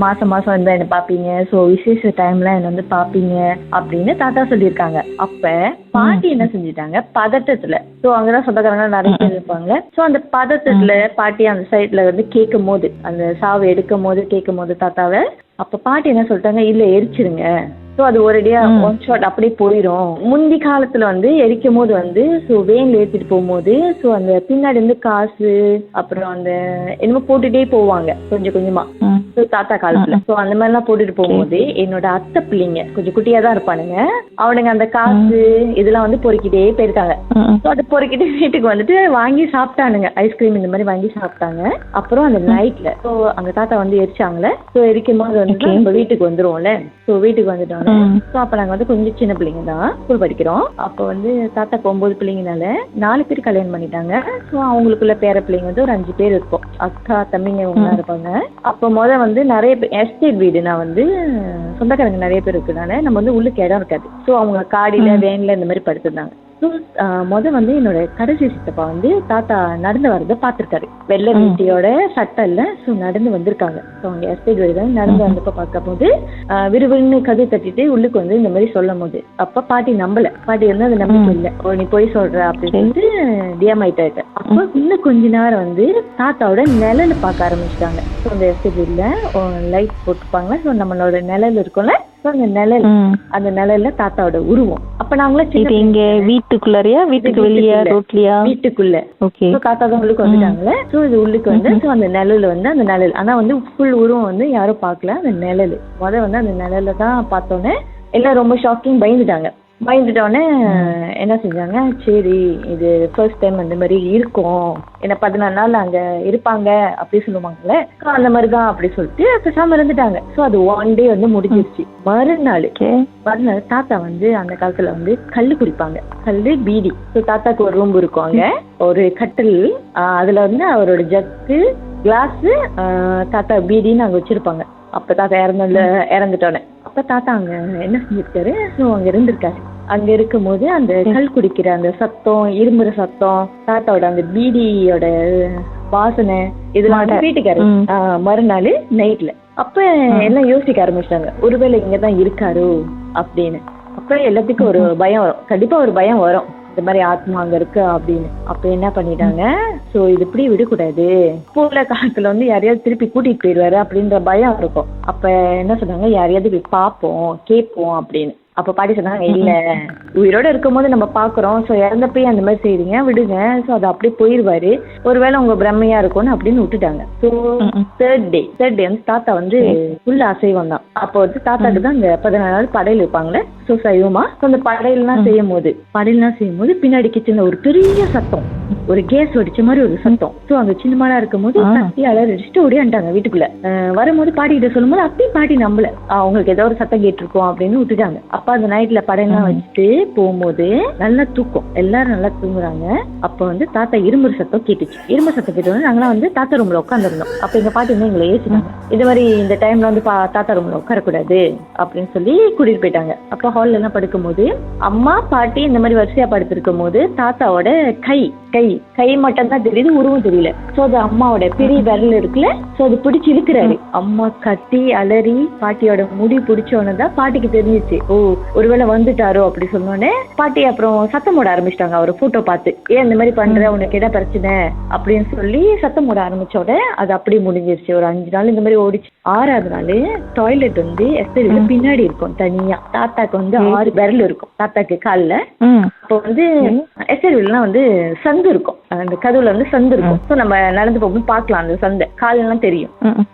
Speaker 5: மாசம் வந்து என்ன பார்ப்பீங்க, ஸோ விசேஷ டைம்ல என்ன வந்து பார்ப்பீங்க அப்படின்னு தாத்தா சொல்லியிருக்காங்க. அப்ப பாட்டி என்ன செஞ்சுட்டாங்க, பதட்டத்துல, ஸோ அங்கதான் சொந்தக்காரங்க நிறைய பேர் இருப்பாங்க. ஸோ அந்த பதட்டத்துல பாட்டி அந்த சைட்ல வந்து கேட்கும் போது, அந்த சாவை எடுக்கும் போது கேட்கும் போது தாத்தாவை, அப்ப பாட்டி என்ன சொல்லிட்டாங்க, இல்ல எரிச்சிருங்க. ஸோ அது ஒரேடியா ஒன் ஷாட் அப்படியே போயிடும். முந்தி காலத்துல வந்து எரிக்கும் போது வந்து ஸோ வேன்ல ஏற்றிட்டு போகும்போது, ஸோ அந்த பின்னாடி இருந்து காசு அப்புறம் அந்த என்னமோ போட்டுட்டே போவாங்க கொஞ்சம் கொஞ்சமா. ஸோ தாத்தா காலத்துல ஸோ அந்த மாதிரிலாம் போட்டுட்டு போகும்போது என்னோட அத்தை பிள்ளைங்க கொஞ்சம் குட்டியா தான் இருப்பானுங்க, அவனுங்க அந்த காசு இதெல்லாம் வந்து பொறுக்கிட்டே போயிருக்காங்க. ஸோ அதை பொறுக்கிட்டு வீட்டுக்கு வந்துட்டு வாங்கி சாப்பிட்டானுங்க, ஐஸ்கிரீம் இந்த மாதிரி வாங்கி சாப்பிட்டாங்க. அப்புறம் அந்த நைட்ல ஸோ அங்க தாத்தா வந்து எரிச்சாங்களே. ஸோ எரிக்கும் போது வந்து நம்ம வீட்டுக்கு வந்துருவோம்ல. ஸோ வீட்டுக்கு வந்துட்டோம். ஸோ அப்போ நாங்கள் வந்து கொஞ்சம் சின்ன பிள்ளைங்க தான், ஸ்கூல் படிக்கிறோம். அப்போ வந்து தாத்தாக்கு 9 பிள்ளைங்கனால 4 பேர் கல்யாணம் பண்ணிட்டாங்க. ஸோ அவங்களுக்குள்ள பேர பிள்ளைங்க வந்து ஒரு 5 பேர் இருக்கும், அக்கா தம்பிங்க இவங்கலாம் இருப்பாங்க. அப்போ வந்து நிறைய பேர் எஸ்டேட் வீடுனா வந்து சொந்தக்காரங்க நிறைய பேர் இருக்குனால நம்ம வந்து உள்ளுக்கு இடம் இருக்காது. ஸோ அவங்க காடியில வேன்ல இந்த மாதிரி படுத்திருந்தாங்க. ஸோ வந்து என்னோட கடைசி சித்தப்பா வந்து தாத்தா நடந்து வரதை பார்த்துருக்காரு. வெள்ளை வேட்டியோட சட்டை இல்லை, ஸோ நடந்து வந்திருக்காங்க. ஸோ அவங்க எஸ்டேட் வீடு நடந்து வந்தப்ப பார்க்கும் போது விறுவிறுன்னு கதை தட்டிட்டு உள்ளுக்கு வந்து இந்த மாதிரி சொல்லும் போது அப்ப பாட்டி நம்பல. பாட்டி வந்து அதை நம்பிக்கை இல்லை, நீ போய் சொல்ற அப்படின்னு சொல்லிட்டு டிஎம்ஐட்டாயிட்ட. அப்போ இன்னும் கொஞ்ச நேரம் வந்து தாத்தாவோட நிழல் பார்க்க ஆரம்பிச்சிட்டாங்க. ஸோ அந்த எஸ்டேட் வீட்ல லைட் போட்டுப்பாங்க. ஸோ நம்மளோட நிழல் இருக்கும்ல, அந்த நிழல், அந்த நிழல்ல தாத்தாவோட உருவம். அப்ப நாங்களும்
Speaker 2: இங்க வீட்டுக்குள்ளயா வீட்டுக்கு வெளியா ரோட்லயா?
Speaker 5: வீட்டுக்குள்ள.
Speaker 2: ஓகே.
Speaker 5: தாத்தா தான் உள்ளுக்கு வந்துட்டாங்களே. ஸோ இது உள்ளுக்கு வந்து அந்த நிழல் வந்து அந்த நிழல், ஆனா வந்து ஃபுல் உருவம் வந்து யாரும் பார்க்கல, அந்த நிழல் வந்து அந்த நிழல்ல தான் பார்த்தோன்னே எல்லாம் ரொம்ப ஷாக்கிங் பயந்துட்டாங்க. பயந்துட்டோடனே என்ன செஞ்சாங்க, சரி இது ஃபர்ஸ்ட் டைம் அந்த மாதிரி இருக்கும், ஏன்னா 14 நாள் அங்கே இருப்பாங்க அப்படி சொல்லுவாங்கல்ல, அந்த மாதிரி தான் அப்படி சொல்லிட்டு பேசாமல் இருந்துட்டாங்க. ஸோ அது 1 டே வந்து முடிஞ்சிருச்சு. மறுநாள் தாத்தா வந்து அந்த காலத்தில் வந்து கல் குடிப்பாங்க, கல் பீடி. ஸோ தாத்தாக்கு ஒரு ரூம் இருக்கும், அங்கே ஒரு கட்டில், அதில் வந்து அவரோட ஜக்கு கிளாஸு தாத்தா பீடின்னு அங்கே வச்சுருப்பாங்க. அப்போ தாத்தா இறந்துட்டோன்னே அப்போ தாத்தா அங்கே என்ன செஞ்சிருக்காரு, ஸோ அங்கே இருந்திருக்காரு. அங்கே இருக்கும்போது அந்த கல் குடிக்கிற அந்த சத்தம், இரும்புற சத்தம், தாத்தாவோட அந்த பீடியோட வாசனை இதெல்லாம் வீட்டுக்காரு மறுநாள் நைட்ல அப்ப எல்லாம் யோசிக்க ஆரம்பிச்சிட்டாங்க, ஒருவேளை இங்கதான் இருக்காரு அப்படின்னு. அப்ப எல்லாத்துக்கும் ஒரு பயம் வரும், கண்டிப்பா ஒரு பயம் வரும், இந்த மாதிரி ஆத்மா அங்க இருக்கு அப்படின்னு. அப்ப என்ன பண்ணிட்டாங்க, சோ இது இப்படி விடக்கூடாது, போல காலத்துல வந்து யாரையாவது திருப்பி கூட்டிட்டு போயிடுவாரு அப்படின்ற பயம் இருக்கும். அப்ப என்ன சொன்னாங்க, யாரையாவது போய் பார்ப்போம் கேட்போம் அப்படின்னு. அப்ப பாட்டி சொன்னாங்க, இல்ல உயிரோட இருக்கும் போது நம்ம பாக்குறோம், சோ இறந்தப்பயே அந்த மாதிரி செய்றீங்க, விடுங்க, சோ அது அப்படியே போயிருவாரு, ஒருவேளை உங்க பிரம்மையா இருக்கும்னு அப்படின்னு விட்டுட்டாங்க. சோ தேர்ட் டே வந்து தாத்தா வந்து உள்ள அசைவம் தான். அப்போ வந்து தாத்தாட்டு தான் அந்த 14 நாள் படையல் இருப்பாங்களே, சோ சைவமா. அந்த படையல்லாம் செய்யும் போது பின்னாடி கிச்சன்ல ஒரு பெரிய சத்தம், ஒரு கேஸ் வெடிச்ச மாதிரி ஒரு சத்தம். சோ அங்க சின்னமாடா இருக்கும் போது கத்தி அலறிச்சுட்டு ஓடியாண்டாங்க வீட்டுக்குள்ள. வரும்போது பாட்டி கிட்ட சொல்லும் போது அப்பயும் பாட்டி நம்பல, அவங்களுக்கு ஏதோ ஒரு சத்தம் கேட்டிருக்கோம் அப்படின்னு விட்டுட்டாங்க. அப்ப அந்த நைட்ல படையெல்லாம் வச்சுட்டு போகும்போது நல்லா தூக்கம், எல்லாரும் நல்லா தூங்குறாங்க. அப்ப வந்து தாத்தா இரும்பு சத்தம் கேட்டுச்சு. இரும்பு சத்தம் கேட்டோம்னா நாங்களாம் வந்து தாத்தா ரூம்ல உட்காந்துருந்தோம். அப்ப எங்க பாட்டி வந்து எங்களை ஏசினாங்க, இது மாதிரி இந்த டைம்ல வந்து தாத்தா ரூம்ல உட்காரக்கூடாது அப்படின்னு சொல்லி கூட்டிட்டு போயிட்டாங்க. அப்ப ஹால்ல எல்லாம் படுக்கும்போது அம்மா பாட்டி இந்த மாதிரி வரிசையா படுத்திருக்கும் போது தாத்தாவோட கை மட்டும் தான் தெரியுது, உருவம் தெரியல. சோ அது அம்மாவோட பெரிய விரல் இருக்குல்ல, சோ அது பிடிச்சி இழுக்கிறாரு. அம்மா கத்தி அலறி பாட்டியோட முடி பிடிச்சோன்னு தான் பாட்டிக்கு தெரிஞ்சிச்சு, ஓ ஒருவேளை வந்துட்டாரோ அப்படி சொன்னோடனே பாட்டி அப்புறம் சத்தம் போட ஆரம்பிச்சிட்டாங்க. அவர் போட்டோ பார்த்து, ஏன் இந்த மாதிரி பண்ற, உனக்கு என்ன பிரச்சனை அப்படின்னு சொல்லி சத்தம் போட ஆரம்பிச்சோட அது அப்படி முடிஞ்சிருச்சு. ஒரு 5 நாள் இந்த மாதிரி ஓடிச்சு. 6வது நாள் டாய்லெட் வந்து எஸ்டேல பின்னாடி இருக்கும் தனியா. தாத்தாக்கு வந்து 6 விரல் இருக்கும் தாத்தாக்கு கால்ல. அப்போ வந்து எஸ்டேலாம் வந்து சந்து இருக்கும், அந்த கதவுல வந்து சந்து இருக்கும். ஸோ நம்ம நடந்து போகும்போது பார்க்கலாம் அந்த சந்தை, காலெல்லாம் தெரியும்.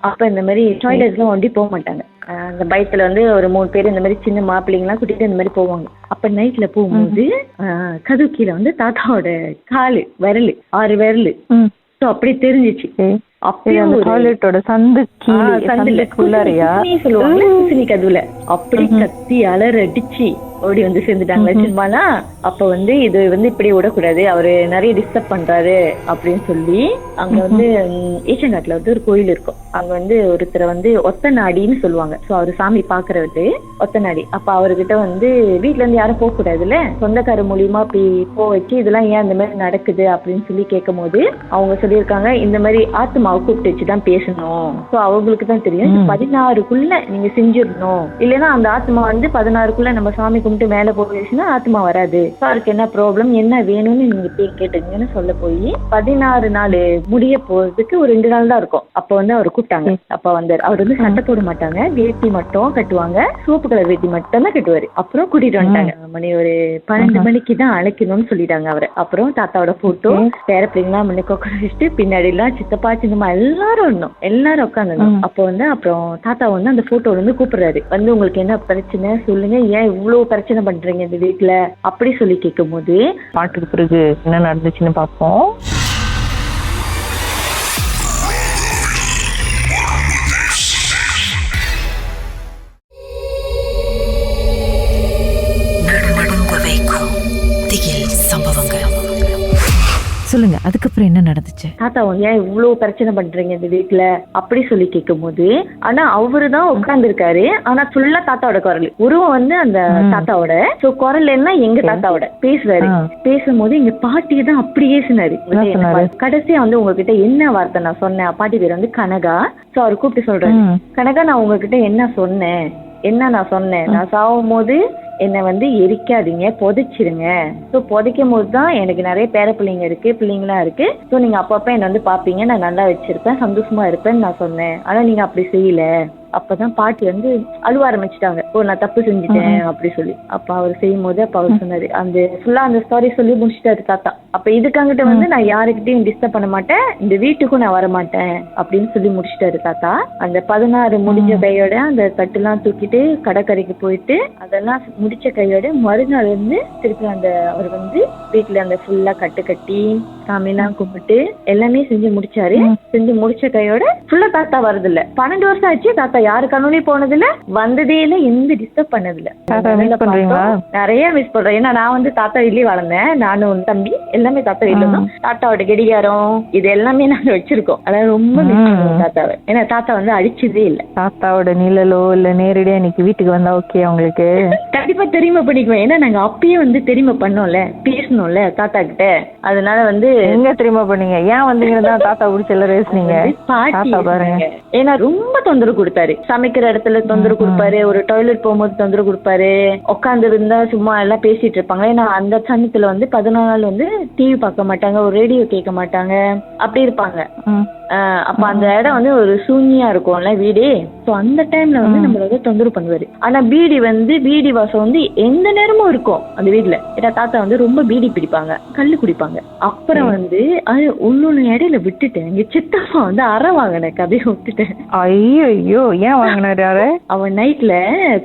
Speaker 5: அப்ப இந்த மாதிரி டாய்லெட்லாம் ஒண்டி போக மாட்டாங்க. அந்த பயத்துல வந்து ஒரு 3 பேர் இந்த மாதிரி சின்ன மாப்பிள்ளைங்கலாம் கூட்டிட்டு இந்த மாதிரி போவாங்க. அப்ப நைட்ல போகும்போது கதவு கீழே வந்து தாத்தாவோட காலு விரல் 6 விரல் அப்படி தெரிஞ்சிச்சு.
Speaker 2: டாய்லெட்டோட சந்துக்குள்ளாரையா
Speaker 5: சொல்லுவாங்க குசினி கதுல அப்படி கத்தி அலறடிச்சு ஓடி வந்து சேர்ந்துட்டாங்க சினிமானா. அப்ப வந்து இது வந்து இப்படி விடக்கூடாது, அவரு நிறைய டிஸ்டர்ப் பண்றாரு அப்படின்னு சொல்லி அங்க வந்து ஈச்சங்காட்டுல வந்து ஒரு கோயில் இருக்கும். அங்க வந்து ஒருத்தரை வந்து ஒத்த நாடின்னு சொல்லுவாங்க. சோ அவரு சாமி பாக்குறது ஒத்த நாடி. அப்ப அவர்கிட்ட வந்து வீட்டுல இருந்து யாரும் போக கூடாதுல்ல, சொந்தக்கார மூலியமா அப்படி வச்சு இதெல்லாம் ஏன் இந்த மாதிரி நடக்குது அப்படின்னு சொல்லி கேட்கும் போது அவங்க சொல்லியிருக்காங்க, இந்த மாதிரி ஆத்மாவை கூப்பிட்டு வச்சுதான் பேசணும். சோ அவங்களுக்கு தான் தெரியும் 16க்குள்ள நீங்க செஞ்சிடணும், இல்லைன்னா அந்த ஆத்மா வந்து 16க்குள்ள நம்ம சாமி கும்பிட்டு மேல போயிடுச்சுன்னா ஆத்மா வராது. அவருக்கு என்ன ப்ராப்ளம், என்ன வேணும்னு நீங்க கேட்டுங்கன்னு சொல்ல போய் 16 நாள் முடிய போறதுக்கு ஒரு 2 நாள் தான் இருக்கும். அப்ப வந்து அவர் கூப்பிட்டாங்க. அப்ப வந்தார். அவர் வந்து சட்டை போட மாட்டாங்க, வேட்டி மட்டும் கட்டுவாங்க, சோப்பு கலர் வேட்டி மட்டும் தான் கட்டுவாரு. அப்புறம் கூட்டிட்டு வந்துட்டாங்க. மணி ஒரு 12 மணிக்கு தான் அழைக்கணும்னு சொல்லிட்டாங்க அவரை. அப்புறம் தாத்தாவோட போட்டோ பேர பிள்ளைங்களா முன்னுக்கு உட்காந்துட்டு பின்னாடி எல்லாம் சித்தப்பா சின்னம்மா எல்லாரும் உட்காந்துருந்தோம். அப்ப வந்து அப்புறம் தாத்தா வந்து அந்த போட்டோல இருந்து கூப்பிடுறாரு, வந்து உங்களுக்கு என்ன பிரச்சனை சொல்லுங்க, ஏன் இவ்வளவு பிரச்சனை பண்றீங்க இந்த வீட்டுல அப்படி சொல்லி கேட்கும் போது
Speaker 2: பாட்டுக்கு பிறகு என்ன நடந்துச்சுன்னு பார்ப்போம்.
Speaker 1: சொல்லுங்க, அதுக்கப்புறம் என்ன நடந்துச்சு?
Speaker 5: தாத்தா ஏன் இவ்வளவு பிரச்சனை பண்றீங்க இந்த வீட்டுல அப்படி சொல்லி கேட்கும் போது, ஆனா அவருதான் உட்கார்ந்து இருக்காரு. ஆனா ஃபுல்லா தாத்தாவோட குரல், உருவம் வந்து அந்த தாத்தாவோட. சோ குரல் என்ன எங்க தாத்தாவோட பேசுறாரு. பேசும்போது எங்க பாட்டியை தான் அப்படியே சொன்னாரு. கடைசியா வந்து உங்ககிட்ட என்ன வார்த்தை நான் சொன்னேன், பாட்டி பேர் வந்து கனகா. சோ அவரு கூப்பிட்டு சொல்றாரு, கனகா நான் உங்ககிட்ட என்ன சொன்னேன், நான் சொன்னேன், நான் சாகும் போது என்னை வந்து எரிக்காதீங்க, புதைச்சிருங்க. ஸோ புதைக்கும் போது தான் எனக்கு நிறைய பேர பிள்ளைங்க இருக்கு, பிள்ளைங்களாம் இருக்கு. ஸோ நீங்க அப்பப்ப என்னை வந்து பாப்பீங்க, நான் நல்லா வச்சிருப்பேன், சந்தோஷமா இருப்பேன்னு நான் சொன்னேன். ஆனா நீங்க அப்படி செய்யல, அப்பதான் பாட்டி வந்து அழுவ ஆரம்பிச்சிட்டாங்க. ஓ நான் தப்பு செஞ்சுட்டேன் அப்படி சொல்லி. அப்ப அவர் செய்யும் போது அப்ப அவர் சொன்னாரு, அந்த ஃபுல்லா அந்த ஸ்டாரி சொல்லி முடிச்சிட்டாரு தாத்தா. அப்ப இதுக்காங்கிட்ட வந்து நான் யாருக்கிட்டையும் டிஸ்டர்ப் பண்ண மாட்டேன், இந்த வீட்டுக்கும் நான் வர மாட்டேன் அப்படின்னு சொல்லி முடிச்சிட்டாரு தாத்தா. அந்த 16 முடிஞ்ச கையோட அந்த தட்டுலாம் தூக்கிட்டு கடற்கரைக்கு போயிட்டு அதெல்லாம் முடிச்ச கையோட மறுநாள் வந்து திருப்பி அந்த அவர் வந்து வீட்டுல அந்த ஃபுல்லா கட்டு கட்டி சாமியெல்லாம் கும்பிட்டு எல்லாமே செஞ்சு முடிச்சாரு. செஞ்சு முடிச்ச கையோட ஃபுல்லா தாத்தா வரதில்ல. 12 வருஷம் ஆச்சு, தாத்தா யாரு கண்ணுலயும் போனதில்ல, வந்ததே இல்ல, எந்த டிஸ்டர்ப் பண்ணதில்ல. நிறைய மிஸ் பண்றேன். ஏன்னா நான் வந்து தாத்தா வீட்லயே வளர்ந்தேன், நானும் தம்பி எல்லாமே தாத்தா வீட்டுல தான். தாத்தாவோட கடிகாரம் இது எல்லாமே நாங்க வச்சிருக்கோம். அதாவது ரொம்ப மிஸ் பண்ணுவோம் தாத்தாவை. ஏன்னா தாத்தா வந்து அடிச்சதே இல்ல.
Speaker 2: தாத்தாவோட நிழலோ இல்ல நேரடியா இன்னைக்கு வீட்டுக்கு வந்தா ஓகே அவங்களுக்கு
Speaker 5: கண்டிப்பா தெரியுமா பண்ணிக்குவேன். ஏன்னா நாங்க அப்பயே வந்து தெரியுமா பண்ணோம்ல, பேசணும்ல தாத்தா கிட்ட. அதனால வந்து
Speaker 2: எங்க தெரியுமா பண்ணீங்க, ஏன் வந்தீங்கன்னா தாத்தா பிடிச்ச எல்லாம் பேசுனீங்க.
Speaker 5: பாட்டி பாருங்க, ஏன்னா ரொம்ப தொந்தரவு கொடுத்தாரு. சமைக்கிற இடத்துல தொந்தரவு கொடுப்பாரு, ஒரு டாய்லெட் போகும்போது தொந்தரவு கொடுப்பாரு, உட்காந்து இருந்தா சும்மா எல்லாம் பேசிட்டு இருப்பாங்க. ஏன்னா அந்த சமயத்துல வந்து 14 நாள் வந்து டிவி பார்க்க மாட்டாங்க, ஒரு ரேடியோ கேட்க மாட்டாங்க, அப்படி இருப்பாங்க. அப்ப அந்த இடம் வந்து ஒரு சூன்யா இருக்கும்ல வீடு. சோ அந்த டைம்ல வந்து நம்மள வந்து தொந்தரவு பண்ணுவாரு. ஆனா பீடி வாசம் வந்து எந்த நேரமும் இருக்கும் அந்த வீட்டுல. ஏன்னா தாத்தா வந்து ரொம்ப பீடி பிடிப்பாங்க, கல்லு குடிப்பாங்க. அப்புறம் வந்து அது உள்ளொன்னு இடையில விட்டுட்டேன். இங்க சித்தப்பா வந்து அரை வாங்கின கதையை விட்டுட்டேன்.
Speaker 2: ஐயோ ஏன் வாங்கினாரு?
Speaker 5: அவன் நைட்ல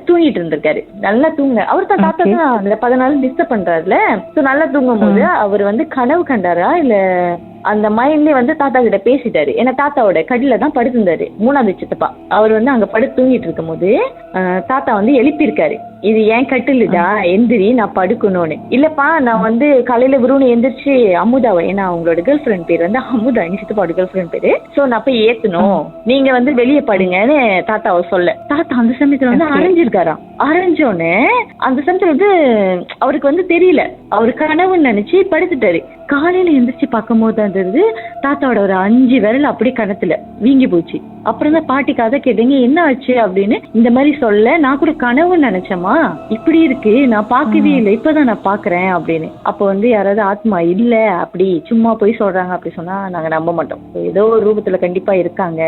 Speaker 5: தூங்கிட்டு இருந்திருக்காரு, நல்லா தூங்க. அவர் தான் தாத்தா தான் அந்த 14 டிஸ்டர்ப் பண்றாருல. சோ நல்லா தூங்கும் போது அவர் வந்து கனவு கண்டாரா இல்ல அந்த மைண்ட்லயே வந்து தாத்தா கிட்ட பேசிட்டாரு. ஏன்னா தாத்தாவோட கடியில தான் படுத்திருந்தாரு 3வது சித்தப்பா. அவர் வந்து அங்க படுத்து தூங்கிட்டு இருக்கும் போது தாத்தா வந்து எழுப்பியிருக்காரு, இது ஏன் கட்டிலுடா, எந்திரி நான் படுக்கணும்னு. இல்லப்பா நான் வந்து காலையில விரும்பி எந்திரிச்சு அமுதாவை, ஏன்னா அவங்களோட கேர்ள் ஃப்ரெண்ட் பேர் வந்து அமுதா, எங்க சித்தப்பாவோட கேர்ள் ஃப்ரெண்ட் பேரு. சோ நான் போய் ஏத்தணும், நீங்க வந்து வெளியே படுங்கன்னு தாத்தாவை சொல்ல. தாத்தா அந்த சமயத்துல வந்து அரைஞ்சிருக்காராம். அரைஞ்சோன்னு அந்த சமயத்துல வந்து அவருக்கு வந்து தெரியல, அவரு கனவுன்னு நினைச்சு படுத்துட்டாரு. காலையில எந்திரிச்சு பார்க்கும் போது அந்த தாத்தாவோட ஒரு 5 விரல் அப்படியே கணத்துல வீங்கி போச்சு. அப்புறம் தான் பாட்டி கதை கேட்டீங்க என்ன ஆச்சு அப்படின்னு. இந்த மாதிரி சொல்ல, நான் கூட கனவுன்னு நினைச்சேமா, இப்படி இருக்கு, நான் பார்க்கவே இல்லை, இப்பதான் நான் பாக்குறேன் அப்படின்னு. அப்ப வந்து யாராவது ஆத்மா இல்ல அப்படி சும்மா போய் சொல்றாங்க அப்படி சொன்னா நாங்க நம்ப மாட்டோம். ஏதோ ஒரு ரூபத்துல கண்டிப்பா இருக்காங்க.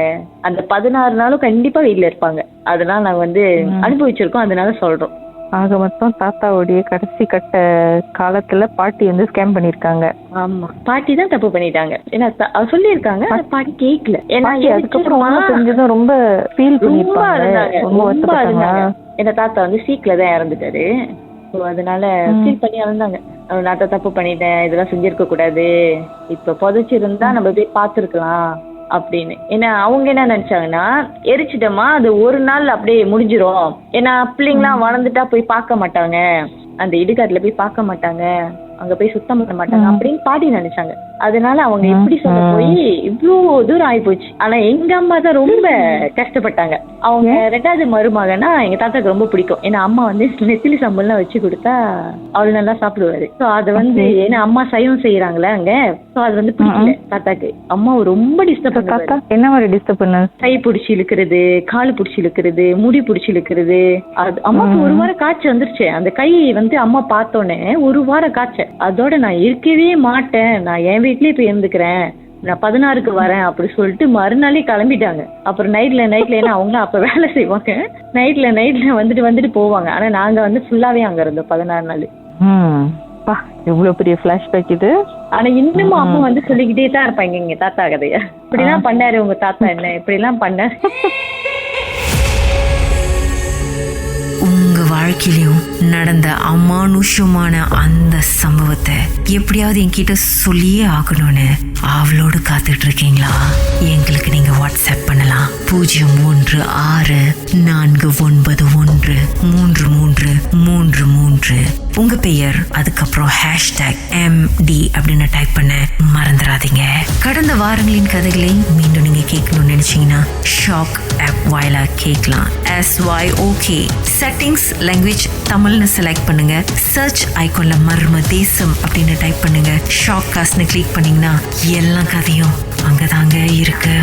Speaker 5: அந்த 16 நாளும் கண்டிப்பா வீட்டுல இருப்பாங்க. அதெல்லாம் நாங்க வந்து அனுபவிச்சிருக்கோம், அதனால சொல்றோம்.
Speaker 2: ஆக மொத்தம் தாத்தாவுடைய கடைசி கட்ட காலத்துல பாட்டி வந்து ஸ்கேம் பண்ணிருக்காங்க.
Speaker 5: ஆமா, பாட்டி தான் தப்பு பண்ணிட்டாங்க. ஏன்னா சொல்லி இருக்காங்க, பாட்டி கேட்கல. ஏன்னா
Speaker 2: அதுக்கப்புறம் செஞ்சதும் ரொம்ப ஃபீல் பண்ணிருப்பாங்க, ரொம்ப வருத்தப்பட்டாங்க.
Speaker 5: ஏன்னா தாத்தா வந்து சீக்ல தான் இறந்துட்டாரு. அதனால ஃபீல் பண்ணி இறந்தாங்க. நான் தான் தப்பு பண்ணிட்டேன், இதெல்லாம் செஞ்சிருக்க கூடாது, இப்ப புதைச்சிருந்தா நம்ம போய் பாத்துருக்கலாம் அப்படின்னு. ஏன்னா அவங்க என்ன நினைச்சாங்கன்னா, எரிச்சிட்டோமா அது ஒரு நாள் அப்படியே முடிஞ்சிரும், ஏன்னா பிள்ளைங்களாம் வளர்ந்துட்டா போய் பார்க்க மாட்டாங்க, அந்த இடுகாட்டுல போய் பார்க்க மாட்டாங்க, அங்க போய் சுத்தம் பண்ண மாட்டாங்க அப்படின்னு பாட்டி நினைச்சாங்க. அதனால அவங்க எப்படி சொல்ல போய் இவ்வளவு தூரம் ஆகி போச்சு. ஆனா எங்க அம்மா தான் ரொம்ப கஷ்டப்பட்டாங்க. அவங்க 2வது மருமகனா எங்க தாத்தாக்கு ரொம்ப பிடிக்கும். ஏன்னா அம்மா வந்து நெத்திலி சம்பல்லாம் வச்சு கொடுத்தா அவளு நல்லா சாப்பிடுவாரு. சோ அது வந்து ஏன்னா அம்மா சைவம் செய்யறாங்களே அங்க, சோ அது வந்து பிடிக்கல தாத்தாக்கு. அம்மா ரொம்ப டிஸ்டர்ப் பண்ணாங்க.
Speaker 2: என்ன மாதிரி டிஸ்டர்ப் பண்ண?
Speaker 5: கை பிடிச்சி இழுக்கிறது, காலு பிடிச்சி இழுக்கிறது, முடி பிடிச்சி இழுக்கிறது. அது அம்மாக்கு 1 வாரம் காய்ச்சல் வந்துருச்சு. அந்த கை வந்து அம்மா பார்த்தோன்னே 1 வாரம் காய்ச்சல். அதோட நான் இருக்கவே மாட்டேன், நான் என் வீட்லயே போய் இருந்துக்கிறேன், நான் 16க்கு வரேன் அப்படி சொல்லிட்டு மறுநாளே கிளம்பிட்டாங்க. அப்புறம் நைட்ல ஏன்னா அவங்க அப்ப வேலை செய்வாங்க, நைட்ல வந்துட்டு போவாங்க. ஆனா நாங்க வந்து ஃபுல்லாவே அங்க இருந்தோம் 16 நாள்.
Speaker 2: எவ்வளவு பெரிய பிளாஷ்பேக் இது.
Speaker 5: ஆனா இன்னமும் அம்மா வந்து சொல்லிக்கிட்டே தான் இருப்பாங்க எங்க தாத்தா கதைய. இப்படிலாம் பண்ணாரு உங்க தாத்தா, என்ன இப்படி எல்லாம் பண்ணாரு.
Speaker 1: உங்க வாழ்க்கையிலும் நடந்த அமானுஷமான அந்த சம்பவத்தை எப்படியாவது என்கிட்ட சொல்லியே ஆகணும்னு அவளோடு காத்துட்டு இருக்கீங்களா? எங்களுக்கு நீங்க வாட்ஸ்அப் பண்ணலாம் 034913333. உங்க பெயர் அதுக்கப்புறம் #MD அப்படின்னு டைப் பண்ண மறந்துடாதீங்க. கடந்த வாரங்களின் கதைகளை மீண்டும் நீங்க கேட்கணும்னு நினைச்சீங்கன்னா ஷாக் ஆப் வாயிலா கேட்கலாம். SYOK செட்டிங்ஸ் லாங்குவேஜ் தமிழ்னு செலக்ட் பண்ணுங்க. சர்ச் ஐகான்ல மர்ம தேசம் அப்படின்னு டைப் பண்ணுங்க. ஷாக் காஸ்ட்னு கிளிக் பண்ணீங்கன்னா எல்லா கதையும் அங்கதாங்க இருக்கு.